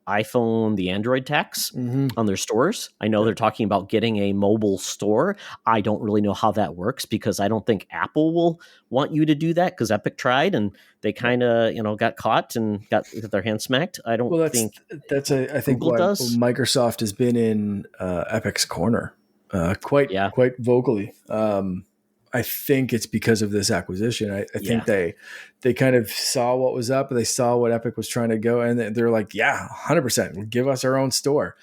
iPhone, the Android tax Mm-hmm. on their stores. I know they're talking about getting a mobile store. I don't really know how that works, because I don't think Apple will want you to do that, because Epic tried and they kind of, got caught and got their hands smacked. I don't Well, think I think Google why does. Microsoft has been in Epic's corner quite Yeah. vocally. I think it's because of this acquisition. I Yeah. think they kind of saw what was up. They saw what Epic was trying to go, and they're like, "Yeah, 100%, give us our own store."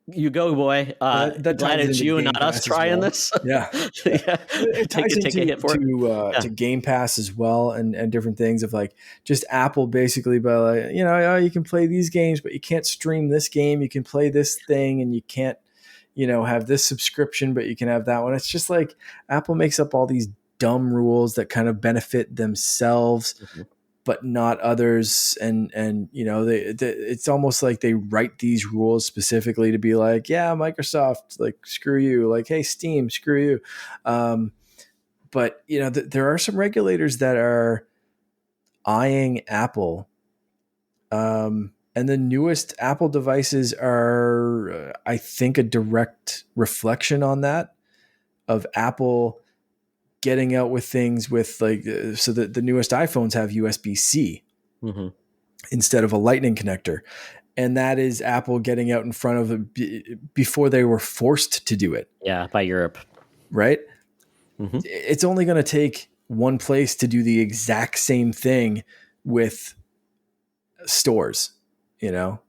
You go, boy. That Glad ties it's into you and Game not us Pass as trying well. this. Yeah, yeah. Yeah. It ties Take a into hit for it. Yeah. to Game Pass as well, and different things of like just Apple basically, but like, oh, you can play these games, but you can't stream this game. You can play this thing, and you can't, have this subscription, but you can have that one. It's just like Apple makes up all these dumb rules that kind of benefit themselves Mhm. but not others, and it's almost like they write these rules specifically to be like, yeah, Microsoft, like, screw you, like, hey, Steam, screw you. But there are some regulators that are eyeing Apple, and the newest Apple devices are, I think, a direct reflection on that, of Apple getting out with things with like, so that the newest iPhones have USB-C Mm-hmm. instead of a lightning connector. And that is Apple getting out in front of it before they were forced to do it. Yeah, by Europe. Right. Mm-hmm. It's only going to take one place to do the exact same thing with stores,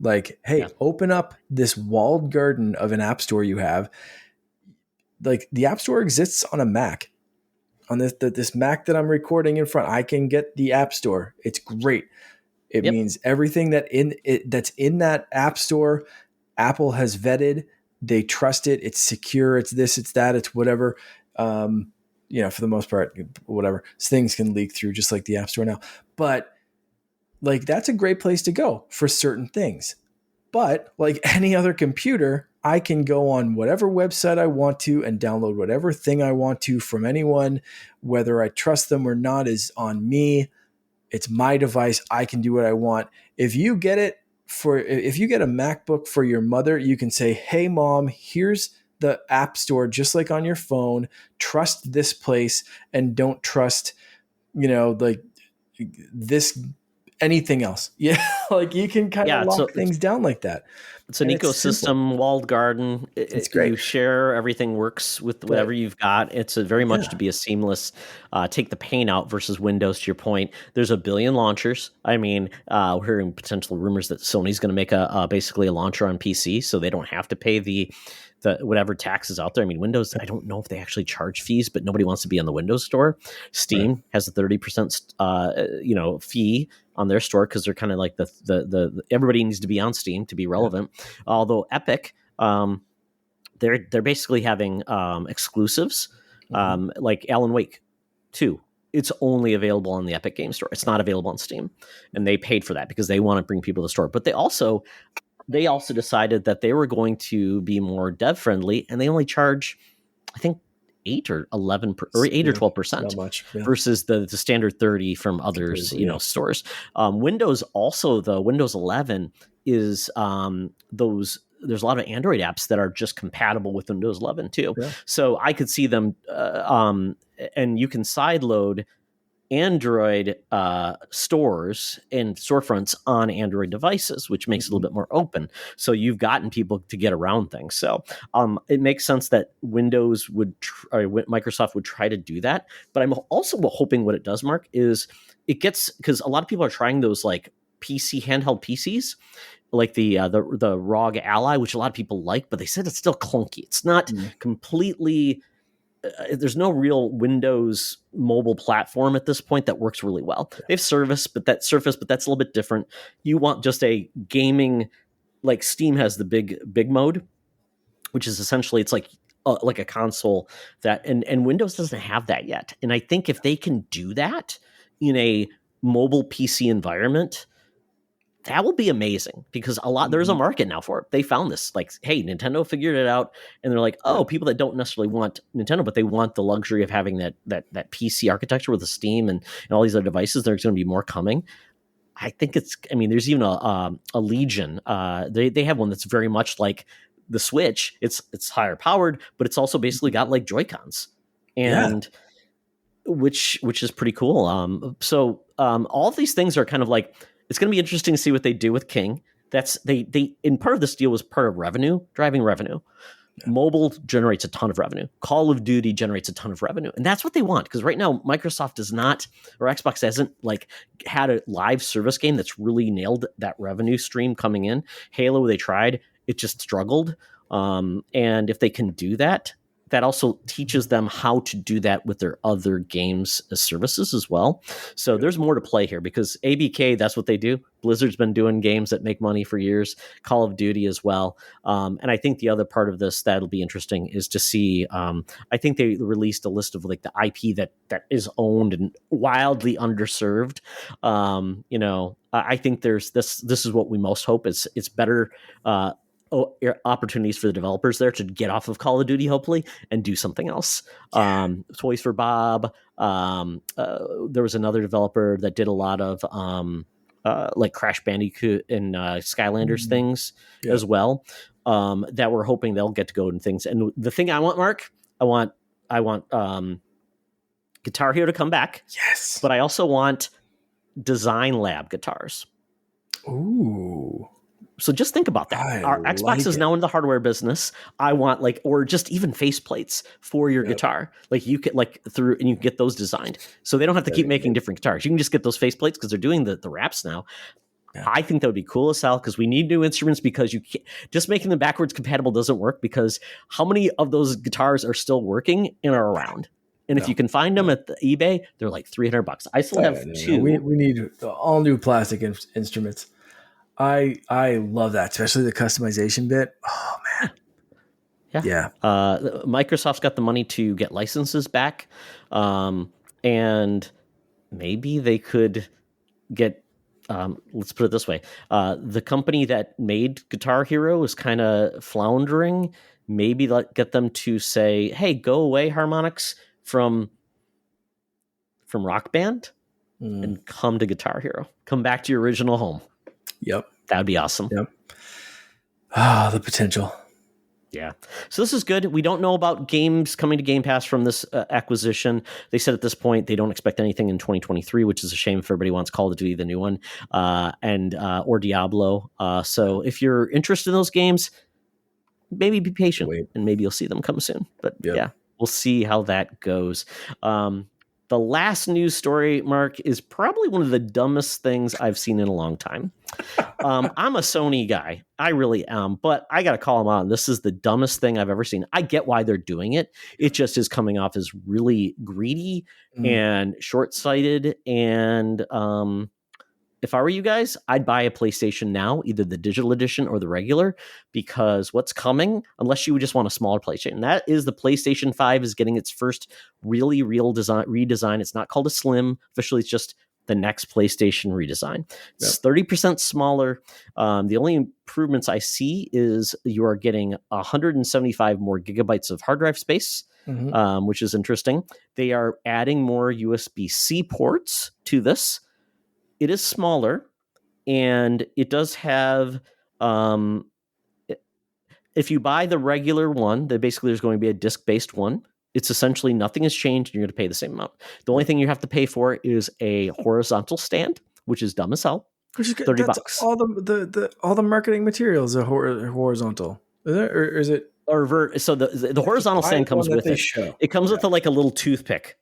like, hey, Yeah. open up this walled garden of an app store you have. Like, the app store exists on a Mac. On this Mac that I'm recording in front, I can get the App Store. It's great. It Yep. means everything that's in that App Store, Apple has vetted. They trust it. It's secure. It's this. It's that. It's whatever. For the most part, whatever. Things can leak through, just like the App Store now. But like, that's a great place to go for certain things. But like any other computer, I can go on whatever website I want to and download whatever thing I want to from anyone. Whether I trust them or not is on me. It's my device. I can do what I want. If you get a MacBook for your mother, you can say, hey, Mom, here's the App Store, just like on your phone. Trust this place and don't trust, like this, anything else. Yeah. Like, you can kind of lock things down like that. It's an and it's simple. ecosystem, walled garden. It's great. You share, everything works with whatever But you've got. It's a very much to yeah, be a seamless, take the pain out versus Windows. To your point, there's a billion launchers. I mean, we're hearing potential rumors that Sony's going to make basically a launcher on PC, so they don't have to pay the whatever taxes out there. I mean, Windows, I don't know if they actually charge fees, but nobody wants to be on the Windows Store. right. Steam has a 30% fee on their store because they're kind of like the everybody needs to be on Steam to be Yeah. relevant. Although Epic, they're basically having exclusives, like Alan Wake 2. It's only available on the Epic Game Store. It's not available on Steam, and they paid for that because they want to bring people to the store. But they also decided that they were going to be more dev friendly, and they only charge, I think, 8 or 12% Not much. Yeah. versus the standard 30 from others, Completely. Yeah. stores. Windows also, the Windows 11 is those. There's a lot of Android apps that are just compatible with Windows 11 too. Yeah. So I could see them, and you can sideload Android stores and storefronts on Android devices, which makes it a little bit more open. So you've gotten people to get around things. So it makes sense that Windows or Microsoft would try to do that. But I'm also hoping what it does, Mark, is it gets, because a lot of people are trying those like handheld PCs, like the ROG Ally, which a lot of people like, but they said it's still clunky. It's not completely. There's no real Windows mobile platform at this point that works really well. They have Surface, but that's a little bit different. You want just a gaming, like Steam has the big mode, which is essentially it's like a console and Windows doesn't have that yet. And I think if they can do that in a mobile PC environment, that will be amazing because there's a market now for it. They found this, like, hey, Nintendo figured it out, and they're like, oh, people that don't necessarily want Nintendo, but they want the luxury of having that PC architecture with the Steam and all these other devices. There's going to be more coming. I think there's even a Legion. They have one that's very much like the Switch. It's higher powered, but it's also basically got like Joy-Cons, and which is pretty cool. So all of these things are kind of like, it's going to be interesting to see what they do with King. That's they in part of this deal was part of driving revenue. Yeah. Mobile generates a ton of revenue. Call of Duty generates a ton of revenue, and that's what they want. Because right now, Microsoft does not, or Xbox hasn't like had a live service game that's really nailed that revenue stream coming in. Halo, they tried, it just struggled. And if they can do that, that also teaches them how to do that with their other games as services as well. So there's more to play here because ABK, that's what they do. Blizzard's been doing games that make money for years, Call of Duty as well. And I think the other part of this that'll be interesting is to see, I think they released a list of like the IP that is owned and wildly underserved. I think there's this is what we most hope is it's better, opportunities for the developers there to get off of Call of Duty, hopefully, and do something else. Toys for Bob. There was another developer that did a lot of like Crash Bandicoot and Skylanders things as well. That we're hoping they'll get to go and things. And the thing I want, Mark, I want Guitar Hero to come back. Yes, but I also want Design Lab guitars. Ooh. So just think about that. Our Xbox is now in the hardware business. I want or just even faceplates for your guitar. Like you could and you can get those designed. So they don't have to keep making different guitars. You can just get those faceplates because they're doing the wraps now. Yeah. I think that would be cool as hell because we need new instruments because you can't, just making them backwards compatible doesn't work because how many of those guitars are still working and are around? And if you can find them at the eBay, they're like $300. I still have two. We need all new plastic instruments. I love that, especially the customization bit. Oh man, yeah. Microsoft's got the money to get licenses back, and maybe they could get. Let's put it this way: the company that made Guitar Hero is kind of floundering. Maybe get them to say, "Hey, go away, harmonics from Rock Band, and come to Guitar Hero. Come back to your original home." Yep. That would be awesome. Yep. Ah, the potential. Yeah. So this is good. We don't know about games coming to Game Pass from this acquisition. They said at this point they don't expect anything in 2023, which is a shame if everybody wants Call of Duty, the new one, and or Diablo. So if you're interested in those games, maybe be patient Wait. and maybe you'll see them come soon. But Yep. yeah, we'll see how that goes. The last news story, Mark, is probably one of the dumbest things I've seen in a long time. I'm a Sony guy. I really am. But I got to call them out. This is the dumbest thing I've ever seen. I get why they're doing it. It just is coming off as really greedy and short-sighted. And if I were you guys, I'd buy a PlayStation now, either the digital edition or the regular, because what's coming, unless you just want a smaller PlayStation, that is the PlayStation 5 is getting its first really real redesign. It's not called a Slim. Officially, it's just the next PlayStation redesign. It's 30% smaller. The only improvements I see is you are getting 175 more gigabytes of hard drive space, which is interesting. They are adding more USB-C ports to this. It is smaller, and it does have, if you buy the regular one, then basically there's going to be a disc-based one. It's essentially nothing has changed, and you're going to pay the same amount. The only thing you have to pay for is a horizontal stand, which is dumb as hell. Which is good. $30. All the marketing materials are horizontal. Is it, or is it? So the horizontal stand comes with it. It comes with like a little toothpick.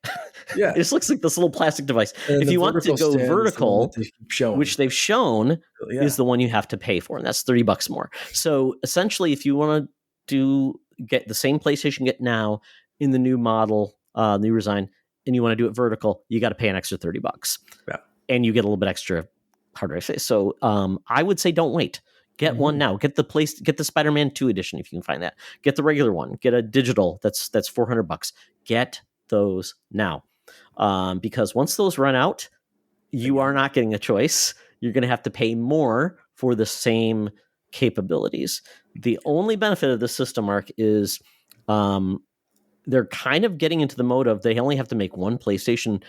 Yeah, it just looks like this little plastic device. If you want to go vertical, which they've shown is the one you have to pay for, and that's $30 more. So essentially, if you want to get the same PlayStation you get now in the new model, new design, and you want to do it vertical, you got to pay an extra $30. Yeah, and you get a little bit extra hard drive space. So I would say don't wait. Get one now. Get the Spider-Man 2 edition if you can find that. Get the regular one. Get a digital. That's $400. Get those now, because once those run out, you are not getting a choice. You're going to have to pay more for the same capabilities. The only benefit of this system, Mark, is they're kind of getting into the mode of they only have to make one PlayStation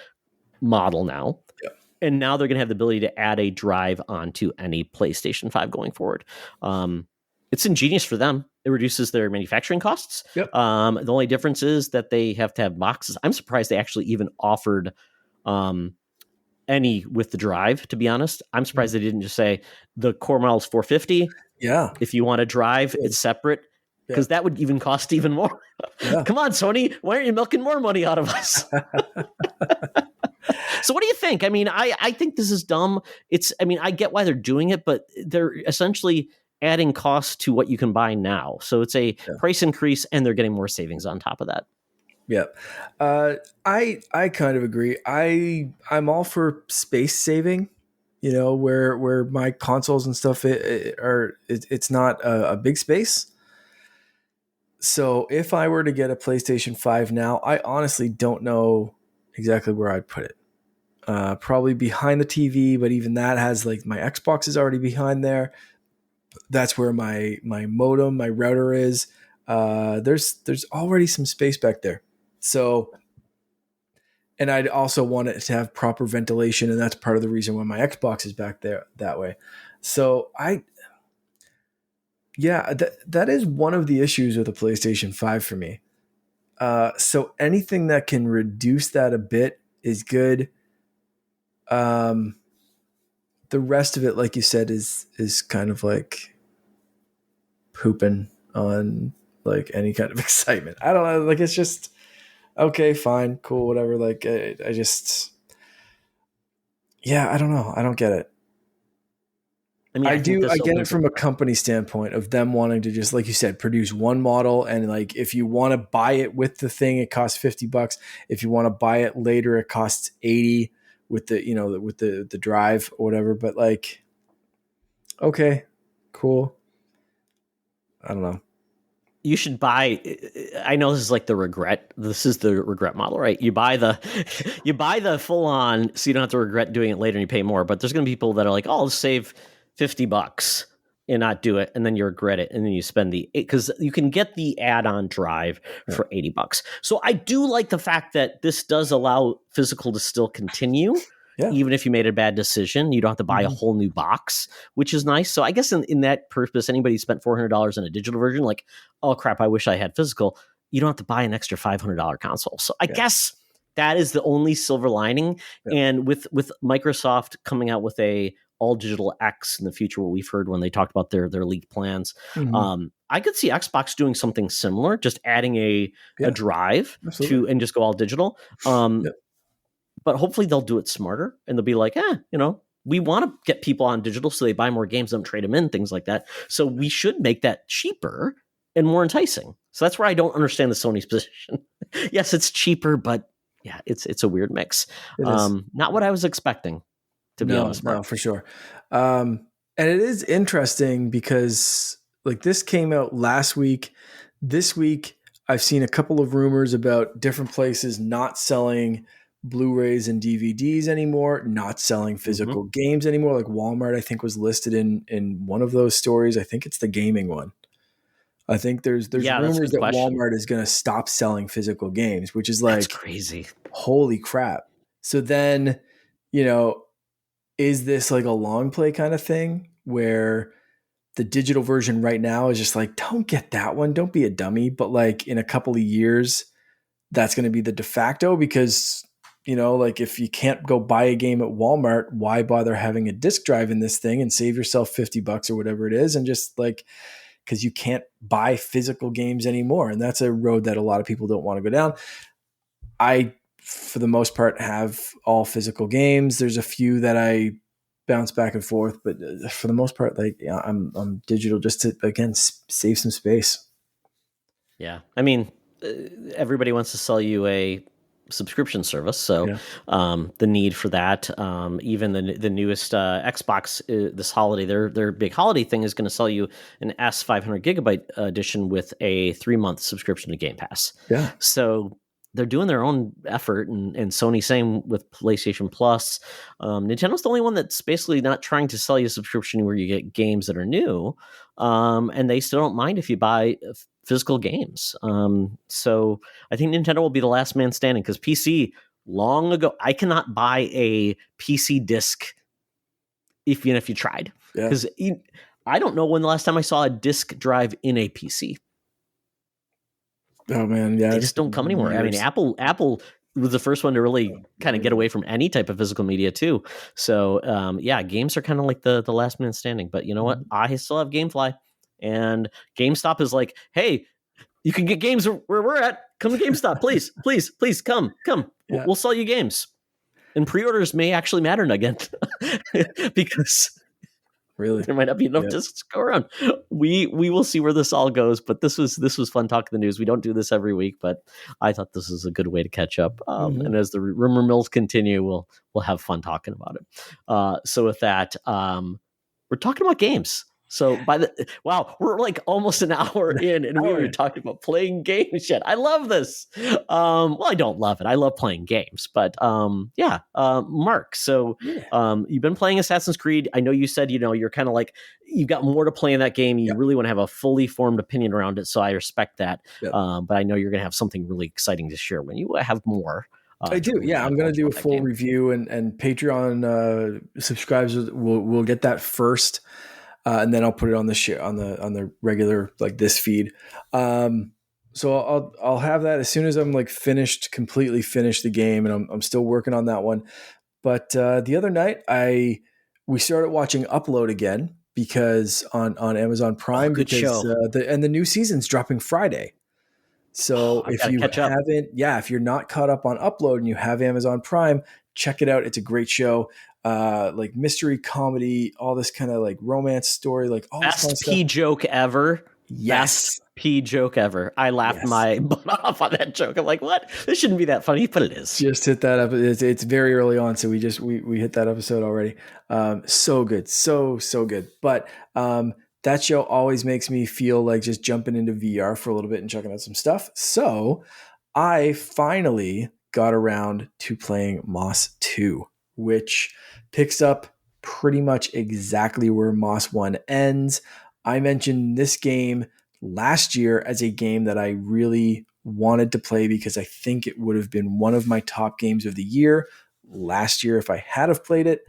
model now. Yeah. And now they're going to have the ability to add a drive onto any PlayStation 5 going forward. It's ingenious for them. It reduces their manufacturing costs. Yep. The only difference is that they have to have boxes. I'm surprised they actually even offered any with the drive, to be honest. I'm surprised they didn't just say the core model is $450. Yeah. If you want to drive, it's separate, because that would even cost even more. Come on, Sony. Why aren't you milking more money out of us? So what do you think? I mean, I think this is dumb. I get why they're doing it, but they're essentially adding costs to what you can buy now. So it's a price increase, and they're getting more savings on top of that. Yeah. I kind of agree. I'm all for space saving, where my consoles and stuff it's not a big space. So if I were to get a PlayStation 5 now, I honestly don't know exactly where I'd put it. Probably behind the TV, but even that has like my Xbox is already behind there. That's where my modem, my router is. There's already some space back there. So, and I'd also want it to have proper ventilation, and that's part of the reason why my Xbox is back there that way. So that is one of the issues with the PlayStation 5 for me. So anything that can reduce that a bit is good. The rest of it, like you said, is kind of like pooping on like any kind of excitement. I don't know. Like, it's just, okay, fine, cool, whatever. Like, I don't know. I don't get it. I get it from a company standpoint of them wanting to just, like you said, produce one model. And like, if you want to buy it with the thing, it costs $50. If you want to buy it later, it costs $80 with the drive or whatever. But like, okay, cool. I don't know. You should buy, I know this is like the regret model, right? You buy the full on, so you don't have to regret doing it later and you pay more. But there's going to be people that are like, oh, I'll save $50 and not do it, and then you regret it, and then you spend because you can get the add-on drive for $80. So I do like the fact that this does allow physical to still continue, Yeah. even if you made a bad decision, you don't have to buy a whole new box, which is nice. So I guess in that purpose, anybody spent $400 on a digital version, like, oh crap, I wish I had physical. You don't have to buy an extra $500 console. So I guess that is the only silver lining. Yeah. And with Microsoft coming out with a all digital X in the future, what we've heard when they talked about their leaked plans, I could see Xbox doing something similar, just adding a drive Absolutely. and just go all digital. But hopefully they'll do it smarter and they'll be like, we want to get people on digital so they buy more games, don't trade them in, things like that. So we should make that cheaper and more enticing. So that's where I don't understand the Sony's position. Yes, it's cheaper, but yeah, it's a weird mix. Not what I was expecting, to be honest. No, for sure. And it is interesting because like this came out last week. This week, I've seen a couple of rumors about different places not selling Blu-rays and DVDs anymore, not selling physical games anymore. Like Walmart, I think, was listed in one of those stories. I think it's the gaming one. I think there's rumors that Walmart is going to stop selling physical games, which is like, that's crazy. Holy crap. So then, is this like a long play kind of thing where the digital version right now is just like, don't get that one. Don't be a dummy. But like in a couple of years, that's going to be the de facto because, like if you can't go buy a game at Walmart, why bother having a disc drive in this thing and save yourself $50 or whatever it is? And just like, because you can't buy physical games anymore. And that's a road that a lot of people don't want to go down. I, for the most part, have all physical games. There's a few that I bounce back and forth, but for the most part, like I'm digital just to, again, save some space. Yeah. I mean, everybody wants to sell you a subscription service, so the need for that, even the newest Xbox this holiday, their big holiday thing is going to sell you an S 500 gigabyte edition with a 3-month subscription to Game Pass. Yeah. So they're doing their own effort, and Sony same with PlayStation Plus. Nintendo's the only one that's basically not trying to sell you a subscription where you get games that are new, and they still don't mind if you buy physical games. So I think Nintendo will be the last man standing because PC, long ago, I cannot buy a PC disc even if you tried. Because I don't know when the last time I saw a disc drive in a PC. Oh man, yeah, they just don't come anymore. I mean, Apple was the first one to really kind of get away from any type of physical media too. So games are kind of like the last man standing. But you know what? I still have GameFly, and GameStop is like, hey, you can get games where we're at. Come to GameStop, please, please come. Yeah. We'll sell you games. And pre-orders may actually matter again because really there might not be enough discs to go around. We will see where this all goes, but this was fun talking the news. We don't do this every week, but I thought this was a good way to catch up. And as the rumor mills continue, we'll have fun talking about it. So with that, we're talking about games. So we're like almost an hour in, and we were talking about playing games yet. I love this. I don't love it. I love playing games, but Mark. So you've been playing Assassin's Creed. I know you said you're kind of like you've got more to play in that game. You really want to have a fully formed opinion around it. So I respect that. Yep. But I know you're going to have something really exciting to share when you have more. I do. Yeah, I'm going to do a full review, and Patreon subscribers will get that first. And then I'll put it on the regular like this feed. So I'll have that as soon as I'm like completely finished the game, and I'm still working on that one. But the other night we started watching Upload again because on Amazon Prime good because show. The new season's dropping Friday. So if you haven't, if you're not caught up on Upload and you have Amazon Prime, check it out. It's a great show. Like mystery comedy, all this kind of like romance story, like all best this P joke ever. Yes. Best P joke ever. I laughed my butt off on that joke. I'm like, what? This shouldn't be that funny, but it is. Just hit that up. It's very early on, so we hit that episode already. So good, so good. But that show always makes me feel like just jumping into VR for a little bit and checking out some stuff. So I finally got around to playing Moss 2, which picks up pretty much exactly where Moss 1 ends. I mentioned this game last year as a game that I really wanted to play because I think it would have been one of my top games of the year. last year if I had have played it.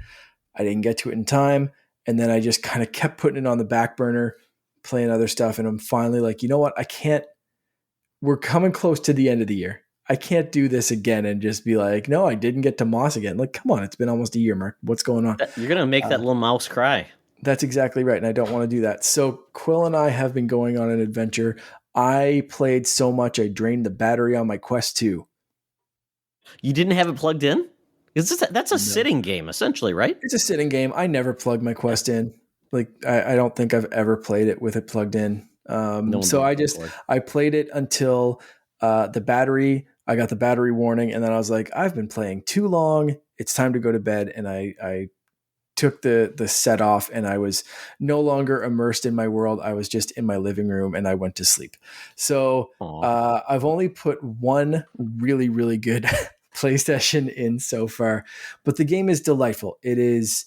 I didn't get to it in time. And then I just kind of kept putting it on the back burner, playing other stuff. And I'm finally like, you know what? I can't, we're coming close to the end of the year. I can't do this again and just be like, no, I didn't get to Moss again. Like, come on, it's been almost a year, Mark. What's going on? You're gonna make that little mouse cry. That's exactly right. And I don't want to do that. So Quill and I have been going on an adventure. I played so much, I drained the battery on my Quest 2. You didn't have it plugged in? That's a sitting game, essentially, right? It's a sitting game. I never plugged my Quest in. Like, I don't think I've ever played it with it plugged in. So I played it until I got the battery warning. And then I was like, I've been playing too long. It's time to go to bed. And I took the set off, and I was no longer immersed in my world. I was just in my living room, and I went to sleep. So I've only put one really, really good play session in so far, but the game is delightful. It is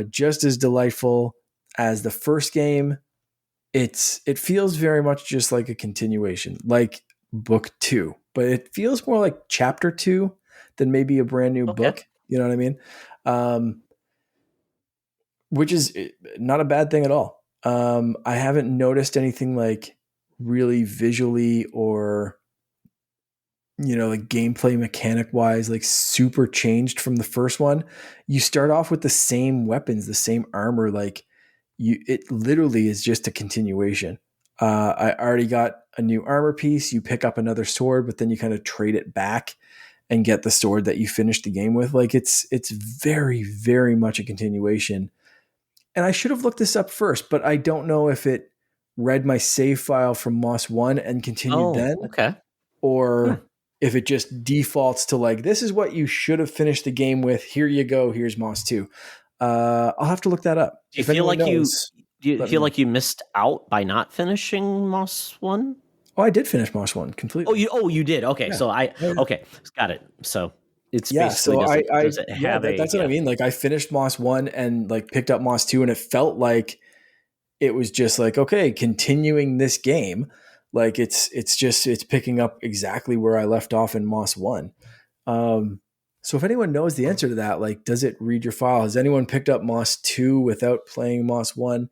just as delightful as the first game. It feels very much just like a continuation, like book 2, but it feels more like chapter 2 than maybe a brand new book. You know what I mean? Which is not a bad thing at all. I haven't noticed anything like really visually or, like gameplay mechanic wise, like super changed from the first one. You start off with the same weapons, the same armor. Like it literally is just a continuation. I already got a new armor piece. You pick up another sword, but then you kind of trade it back and get the sword that you finished the game with. Like it's very, very much a continuation. And I should have looked this up first, but I don't know if it read my save file from Moss 1 and continued then. Okay. Or if it just defaults to like, this is what you should have finished the game with. Here you go. Here's Moss 2. I'll have to look that up. Do you feel like you missed out by not finishing Moss 1? Oh, I did finish Moss 1 completely. You did. Okay. Yeah. So got it. So it's basically does it have that's what I mean. Like I finished Moss 1 and like picked up Moss 2, and it felt like it was just like, okay, continuing this game. Like it's picking up exactly where I left off in Moss 1. So if anyone knows the answer to that, like, does it read your file? Has anyone picked up Moss 2 without playing Moss 1?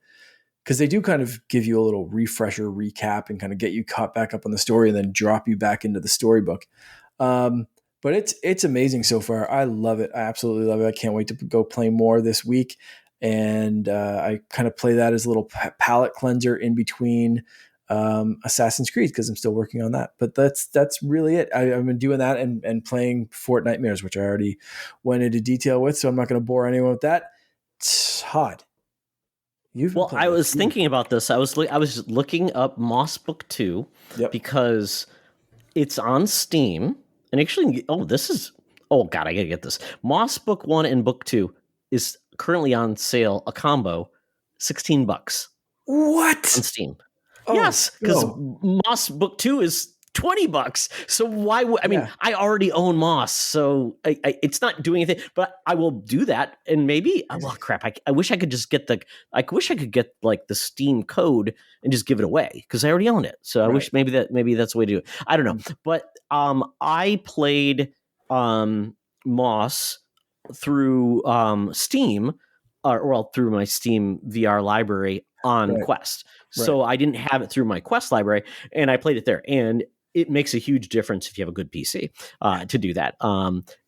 Because they do kind of give you a little refresher recap and kind of get you caught back up on the story and then drop you back into the storybook. But it's amazing so far. I love it. I absolutely love it. I can't wait to go play more this week. And I kind of play that as a little palate cleanser in between Assassin's Creed, because I'm still working on that. But that's really it. I've been doing that and playing Fort Nightmares, which I already went into detail with, so I'm not going to bore anyone with that. Todd, I was thinking about this. I was looking up Moss Book 2 because it's on Steam. And actually, I gotta get this. Moss Book 1 and Book 2 is currently on sale, a combo, $16. What? On Steam. Oh, yes, because Moss Book 2 is $20. So why would I already own Moss, so it's not doing anything, but I will do that. And maybe crap, I wish I could just get the Steam code and just give it away, because I already own it. So I wish maybe that's the way to do it. I don't know. But I played Moss through Steam, through my Steam VR library on Quest. So I didn't have it through my Quest library, and I played it there. And it makes a huge difference if you have a good PC to do that.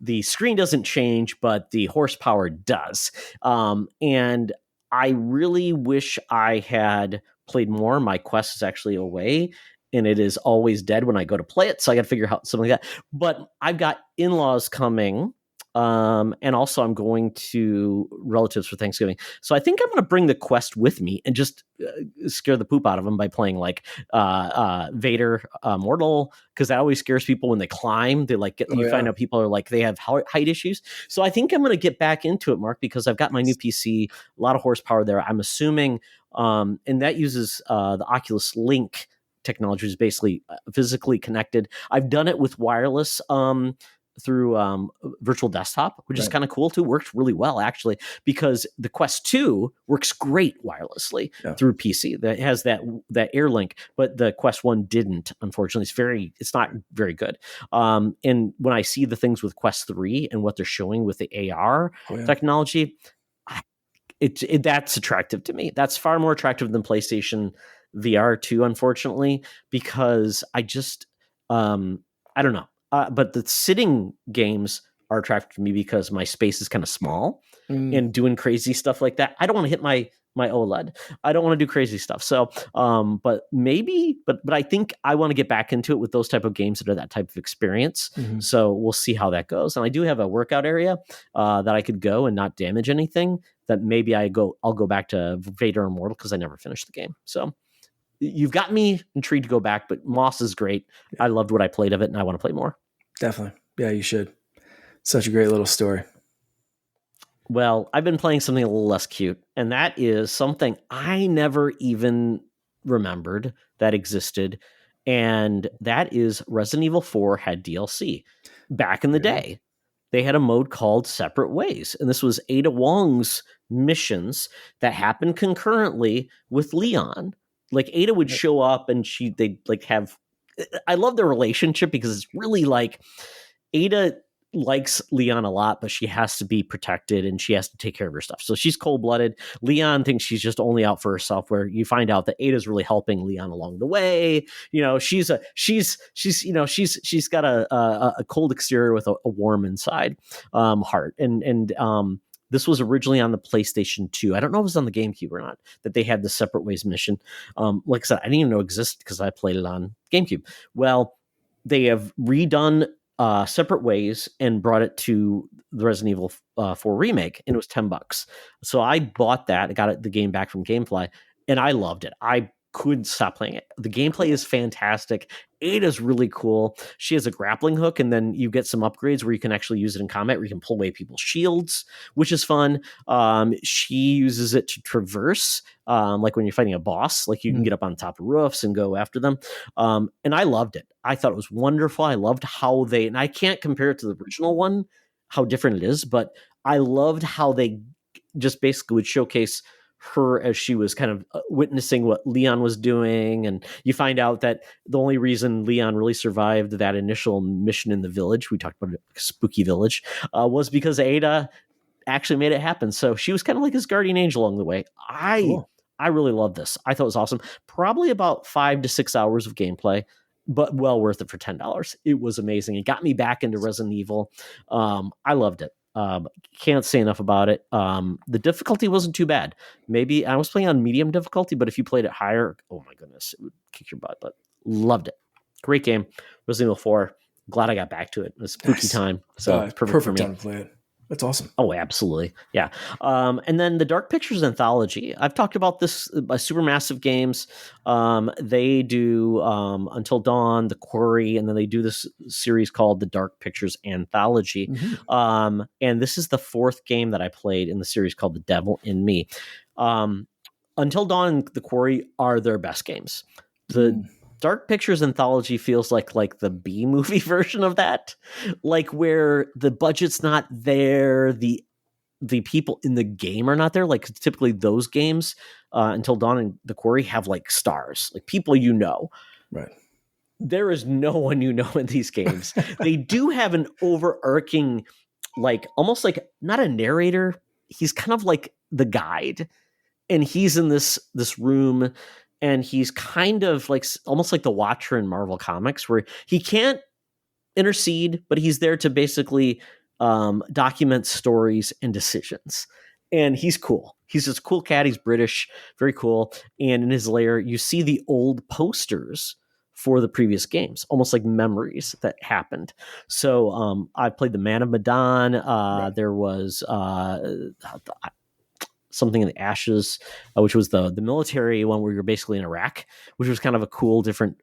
The screen doesn't change, but the horsepower does. And I really wish I had played more. My Quest is actually away, and it is always dead when I go to play it. So I got to figure out something like that. But I've got in-laws coming. And also I'm going to relatives for Thanksgiving. So I think I'm going to bring the Quest with me and just scare the poop out of them by playing like Vader Mortal, because that always scares people when they climb. They find out people are like, they have height issues. So I think I'm going to get back into it, Mark, because I've got my new PC, a lot of horsepower there. I'm assuming, and that uses the Oculus Link technology, is basically physically connected. I've done it with wireless Virtual Desktop, which is Right. kind of cool too. Works really well actually, because the Quest 2 works great wirelessly Yeah. through PC. That has that Air link, but the Quest 1 didn't. Unfortunately, it's not very good. And when I see the things with Quest 3 and what they're showing with the AR Oh, yeah. technology, that's attractive to me. That's far more attractive than PlayStation VR 2, unfortunately, because I don't know. But the sitting games are attractive to me because my space is kind of small, Mm. and doing crazy stuff like that. I don't want to hit my OLED. I don't want to do crazy stuff. So, but I think I want to get back into it with those type of games that are that type of experience. Mm-hmm. So we'll see how that goes. And I do have a workout area that I could go and not damage anything. That maybe I'll go back to Vader Immortal because I never finished the game. So you've got me intrigued to go back, but Moss is great. Yeah. I loved what I played of it, and I want to play more. Definitely. Yeah, you should. Such a great little story. Well, I've been playing something a little less cute, and that is something I never even remembered that existed, and that is Resident Evil 4 had DLC. Back in the day, they had a mode called Separate Ways, and this was Ada Wong's missions that happened concurrently with Leon. Like Ada would show up, and they'd like have. I love their relationship because it's really like Ada likes Leon a lot, but she has to be protected and she has to take care of her stuff. So she's cold-blooded. Leon thinks she's just only out for herself, where you find out that Ada's really helping Leon along the way. You know, she's got a cold exterior with a warm inside heart. And this was originally on the PlayStation 2. I don't know if it was on the GameCube or not, that they had the Separate Ways mission. Like I said, I didn't even know it existed because I played it on GameCube. Well, they have redone Separate Ways and brought it to the Resident Evil 4 remake, and it was $10. So I bought that. I got the game back from GameFly, and I loved it. I couldn't stop playing it. The gameplay is fantastic. Ada's really cool. She has a grappling hook, and then you get some upgrades where you can actually use it in combat, where you can pull away people's shields, which is fun. She uses it to traverse, like when you're fighting a boss, like you can get up on top of roofs and go after them. And I loved it. I thought it was wonderful. I loved how and I can't compare it to the original one, how different it is, but I loved how they just basically would showcase her as she was kind of witnessing what Leon was doing. And you find out that the only reason Leon really survived that initial mission in the village, we talked about it, spooky village, was because Ada actually made it happen. So she was kind of like his guardian angel along the way. Cool. I really love this. I thought it was awesome. Probably about 5 to 6 hours of gameplay, but well worth it for $10. It was amazing. It got me back into Resident Evil. I loved it. Can't say enough about it. The difficulty wasn't too bad. Maybe I was playing on medium difficulty, but if you played it higher, oh my goodness, it would kick your butt. But loved it. Great game. Resident Evil 4. Glad I got back to it. It was spooky time. So it's perfect for me. Time to play it. That's awesome. Oh, absolutely. Yeah. And then the Dark Pictures Anthology. I've talked about this by Supermassive Games. They do Until Dawn, The Quarry, and then they do this series called the Dark Pictures Anthology. Mm-hmm. And this is the 4th game that I played in the series called The Devil in Me. Until Dawn and The Quarry are their best games. The Dark Pictures Anthology feels like the B movie version of that, like where the budget's not there, the people in the game are not there. Like typically those games, Until Dawn and The Quarry, have like stars, like people you know. Right. There is no one you know in these games. They do have an overarching, like almost like not a narrator. He's kind of like the guide, and he's in this room. And he's kind of like almost like the Watcher in Marvel Comics, where he can't intercede, but he's there to basically document stories and decisions. And he's cool. He's this cool cat. He's British, very cool. And in his lair, you see the old posters for the previous games, almost like memories that happened. So I played the Man of Medan. Right. There was something in the Ashes, which was the military one where you're basically in Iraq, which was kind of a cool, different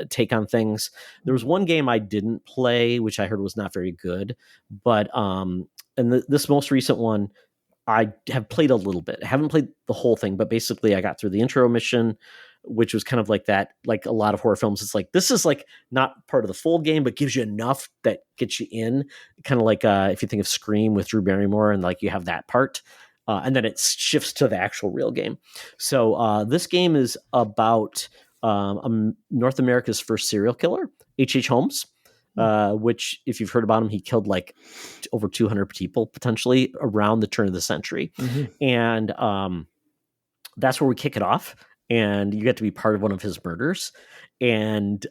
take on things. There was one game I didn't play, which I heard was not very good, but this most recent one, I have played a little bit. I haven't played the whole thing, but basically I got through the intro mission which was kind of like that, like a lot of horror films. It's like, this is like not part of the full game, but gives you enough that gets you in. Kind of like if you think of Scream with Drew Barrymore, and like you have that part. And then it shifts to the actual real game. So this game is about North America's first serial killer, H.H. Holmes, which, if you've heard about him, he killed like over 200 people potentially around the turn of the century. And that's where we kick it off. And you get to be part of one of his murders. And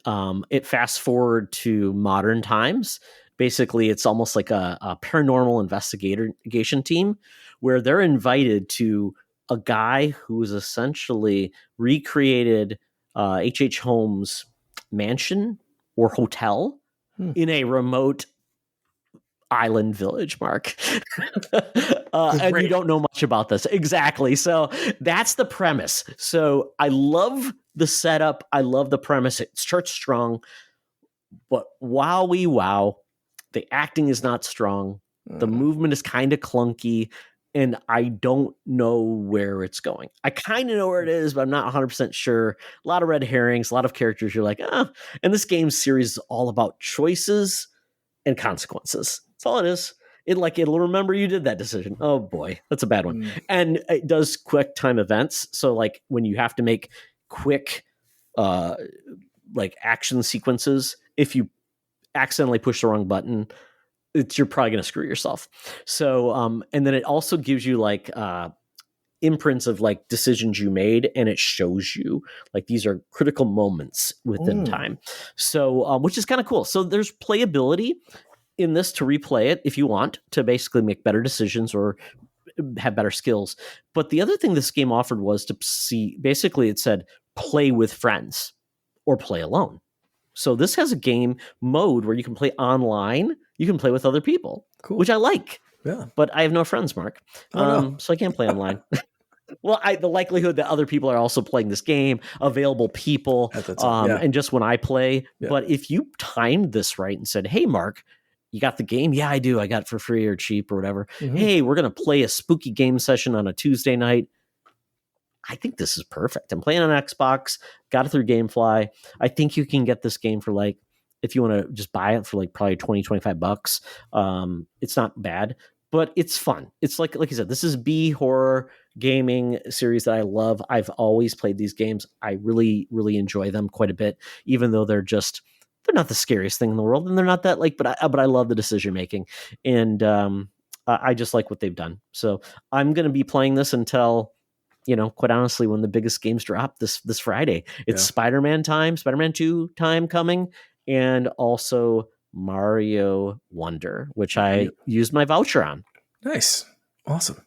it fast forward to modern times. Basically, it's almost like a paranormal investigation team where they're invited to a guy who is essentially recreated H.H. Holmes' mansion or hotel in a remote island village, Mark. And you don't know much about this. Exactly. So that's the premise. So I love the setup. I love the premise. It starts strong, but wow, the acting is not strong. The movement is kind of clunky, and I don't know where it's going. I kind of know where it is, but I'm not 100% sure. A lot of red herrings, a lot of characters. You're like, and this game series is all about choices and consequences. That's all it is. It'll remember you did that decision. Oh boy, that's a bad one. And it does quick time events. So like when you have to make quick like action sequences, if you accidentally push the wrong button, you're probably going to screw yourself. So and then it also gives you like imprints of like decisions you made, and it shows you like these are critical moments within time. So which is kind of cool. So there's playability in this to replay it if you want to basically make better decisions or have better skills. But the other thing this game offered was to see, basically it said play with friends or play alone. So this has a game mode where you can play online, you can play with other people, which I like. Yeah. But I have no friends, Mark. So I can't play online. Well, the likelihood that other people are also playing this game, available people, and just when I play. Yeah. But if you timed this right and said, hey, Mark, you got the game? Yeah, I do. I got it for free or cheap or whatever. Hey, we're going to play a spooky game session on a Tuesday night. I think this is perfect. I'm playing on Xbox, got it through GameFly. I think you can get this game for like, if you want to just buy it for like probably $20-25. It's not bad, but it's fun. It's like you said, this is B horror gaming series that I love. I've always played these games. I really, really enjoy them quite a bit, even though they're not the scariest thing in the world, and they're not that like, but I love the decision making, and I just like what they've done. So I'm going to be playing this until, quite honestly, when the biggest games drop this Friday. It's Spider-Man 2 time coming, and also Mario Wonder, which I used my voucher on. Nice. Awesome.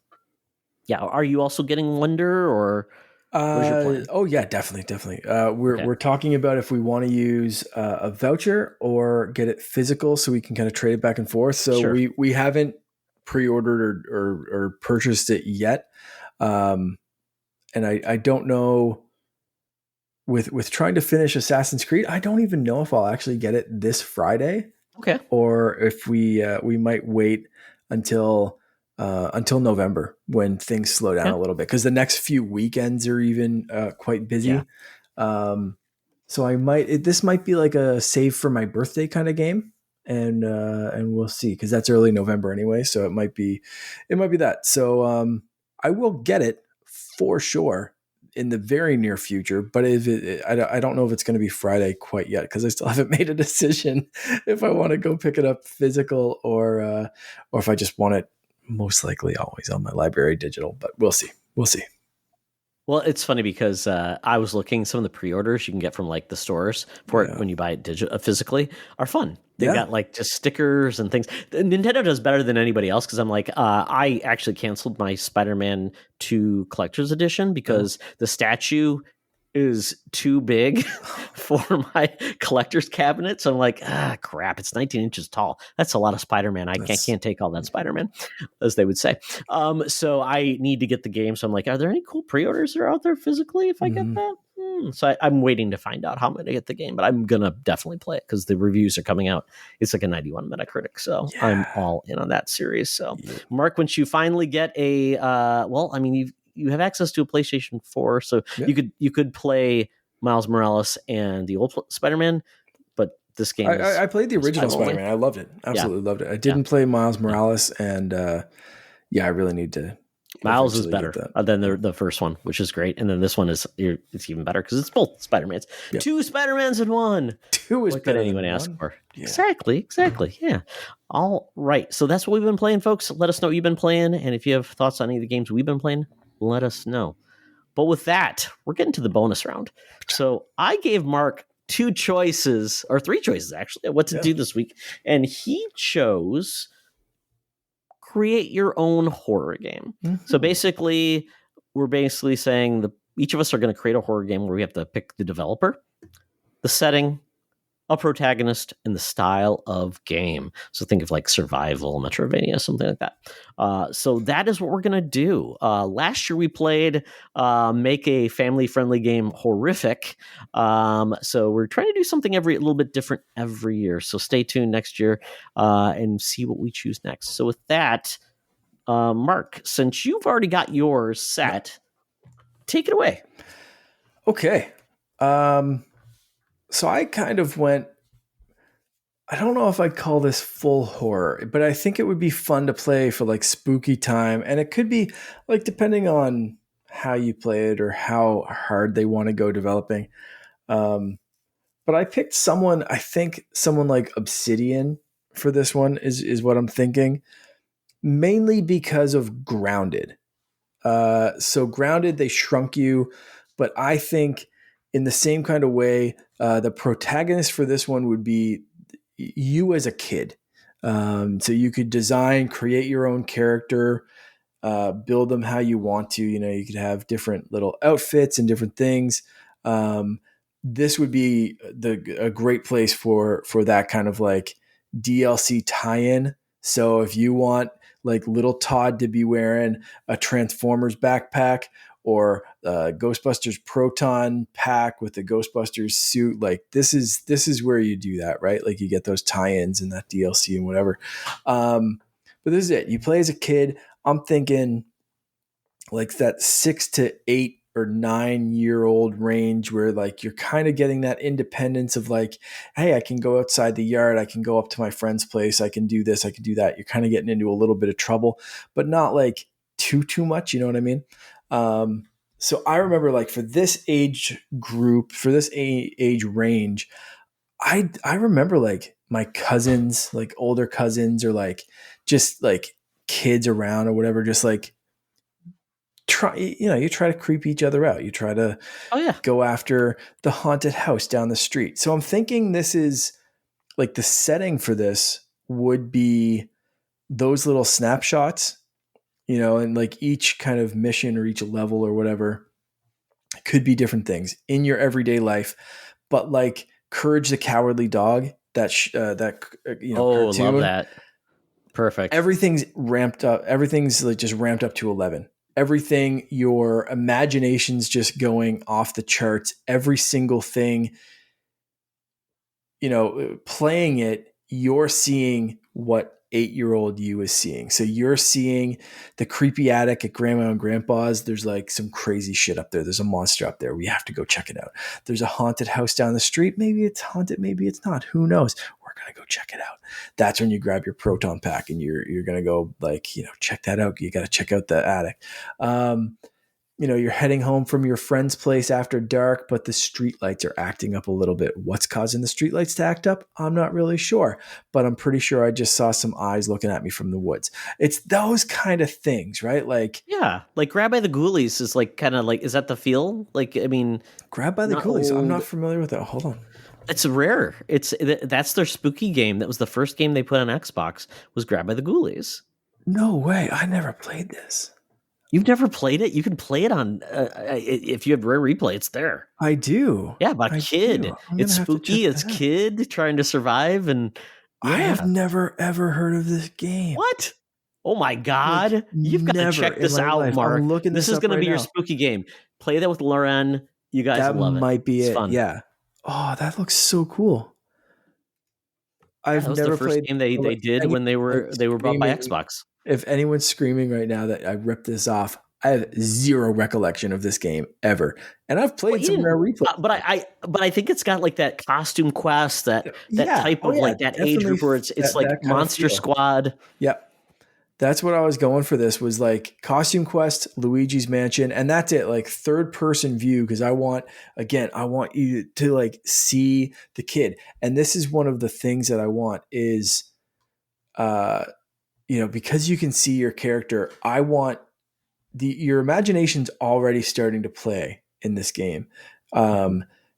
Yeah. Are you also getting Wonder, or what is your plan? Oh yeah, definitely. We're talking about if we want to use a voucher or get it physical, so we can kind of trade it back and forth. So we haven't pre-ordered or purchased it yet. And I don't know, with trying to finish Assassin's Creed, I don't even know if I'll actually get it this Friday. Okay. Or if we might wait until November, when things slow down a little bit, because the next few weekends are even quite busy. Yeah. So this might be like a save for my birthday kind of game, and we'll see, because that's early November anyway. So it might be that. So I will get it for sure in the very near future, but I don't know if it's going to be Friday quite yet, because I still haven't made a decision if I want to go pick it up physical or if I just want it most likely always on my library digital. But we'll see. Well, it's funny because I was looking, some of the pre-orders you can get from like the stores for it when you buy it physically are fun. They've got like just stickers and things. Nintendo does better than anybody else, because I'm like, I actually canceled my Spider-Man 2 Collector's Edition because the statue is too big for my collector's cabinet. So I'm like, crap, it's 19 inches tall. That's a lot of Spider-Man. I can't take all that Spider-Man, as they would say. So I need to get the game. So I'm like, are there any cool pre-orders that are out there physically if I get that? So I'm waiting to find out how I'm going to get the game, but I'm going to definitely play it because the reviews are coming out. It's like a 91 Metacritic. So I'm all in on that series. So Mark, once you finally get you have access to a PlayStation 4, so you could play Miles Morales and the old Spider-Man, but this game is I played the original PS5 only. Spider-Man. I loved it. Yeah, Absolutely loved it. I yeah, didn't play Miles yeah. Morales, and yeah, I really need to Miles is eventually get better that. than Yeah. the first one, which is great, and then this one is it's even better because it's both Spider-Mans, Yeah. two Spider-Mans in one. Two is What could better anyone than ask one. for? Yeah. Exactly. Yeah. All right. So that's what we've been playing, folks. Let us know what you've been playing, and if you have thoughts on any of the games we've been playing, let us know. But with that, we're getting to the bonus round. So I gave Mark two choices, or three choices actually, what to do this week, and he chose create your own horror game. Mm-hmm. So basically, we're basically saying each of us are going to create a horror game where we have to pick the developer, the setting, a protagonist, and the style of game. So think of like survival, Metroidvania, something like that. So that is what we're going to do. Last year we played Make a Family-Friendly Game Horrific. So we're trying to do something a little bit different every year. So stay tuned next year and see what we choose next. So with that, Mark, since you've already got yours set, take it away. Okay. So I kind of went, I don't know if I'd call this full horror, but I think it would be fun to play for like spooky time. And it could be like, depending on how you play it or how hard they want to go developing. But I picked I think someone like Obsidian for this one is what I'm thinking, mainly because of Grounded. So Grounded, they shrunk you, but I think in the same kind of way, the protagonist for this one would be you as a kid. So you could design, create your own character, build them how you want to. You know, you could have different little outfits and different things. This would be a great place for that kind of like DLC tie-in. So if you want like little Todd to be wearing a Transformers backpack or a Ghostbusters Proton pack with the Ghostbusters suit, like this is where you do that, right? Like you get those tie-ins and that DLC and whatever. But this is it. You play as a kid. I'm thinking like that 6 to 8 or 9 year old range where like you're kind of getting that independence of like, hey, I can go outside the yard, I can go up to my friend's place, I can do this, I can do that. You're kind of getting into a little bit of trouble, but not like too much. You know what I mean? So I remember like for this age group, for this age range, I remember like my cousins, like older cousins or like just like kids around or whatever, just like you try to creep each other out. You try to go after the haunted house down the street. So I'm thinking this is like the setting for this would be those little snapshots, and like each kind of mission or each level or whatever could be different things in your everyday life. But like Courage the Cowardly Dog, cartoon, love that. Perfect. Everything's ramped up. Everything's like just ramped up to 11. Everything, your imagination's just going off the charts. Every single thing, playing it, you're seeing what 8-year-old you is seeing. So you're seeing the creepy attic at grandma and grandpa's. There's like some crazy shit up there. There's a monster up there. We have to go check it out. There's a haunted house down the street. Maybe it's haunted. Maybe it's not. Who knows? We're going to go check it out. That's when you grab your proton pack and you're going to go like, check that out. You got to check out the attic. You're heading home from your friend's place after dark, but the streetlights are acting up a little bit. What's causing the streetlights to act up? I'm not really sure, but I'm pretty sure I just saw some eyes looking at me from the woods. It's those kind of things, right? Like, yeah, like Grab by the Ghoulies is like kind of like, is that the feel? Like, I mean, Grab by the Ghoulies. I'm not familiar with that. Hold on. It's rare. That's their spooky game. That was the first game they put on Xbox. Was Grab by the Ghoulies. No way! I never played this. You've never played it? You can play it on if you have Rare Replay. It's there. I do. Yeah, about a kid. It's spooky. It's kid trying to survive, and I have never ever heard of this game. What? Oh my god! Like, you've got to check this out, life. Mark. I'm looking this is going to be your spooky game. Play that with Lauren. You guys that love it. Might be it's it. Fun. Yeah. Oh, that looks so cool. I've that was never the first played game they did when they were bought by Xbox. If anyone's screaming right now that I ripped this off, I have zero recollection of this game ever, and I've Well, played you some rare didn't, replays. But I think it's got like that costume quest, that Yeah, type oh of yeah, like that age definitely group where it's like that kind of Monster feel. Squad. Yep. That's what I was going for. This was like Costume Quest, Luigi's Mansion, and that's it. Like third person view, because I want you to like see the kid. And this is one of the things that I want is, uh, because you can see your character. I want your imagination's already starting to play in this game.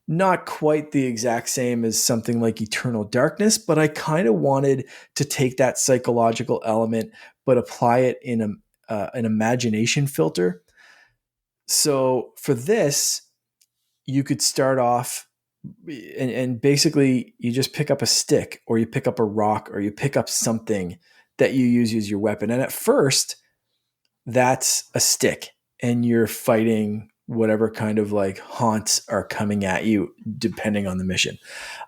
Not quite the exact same as something like Eternal Darkness, but I kind of wanted to take that psychological element, but apply it in an imagination filter. So for this, you could start off and basically you just pick up a stick or you pick up a rock or you pick up something that you use as your weapon. And at first, that's a stick and you're fighting whatever kind of like haunts are coming at you depending on the mission.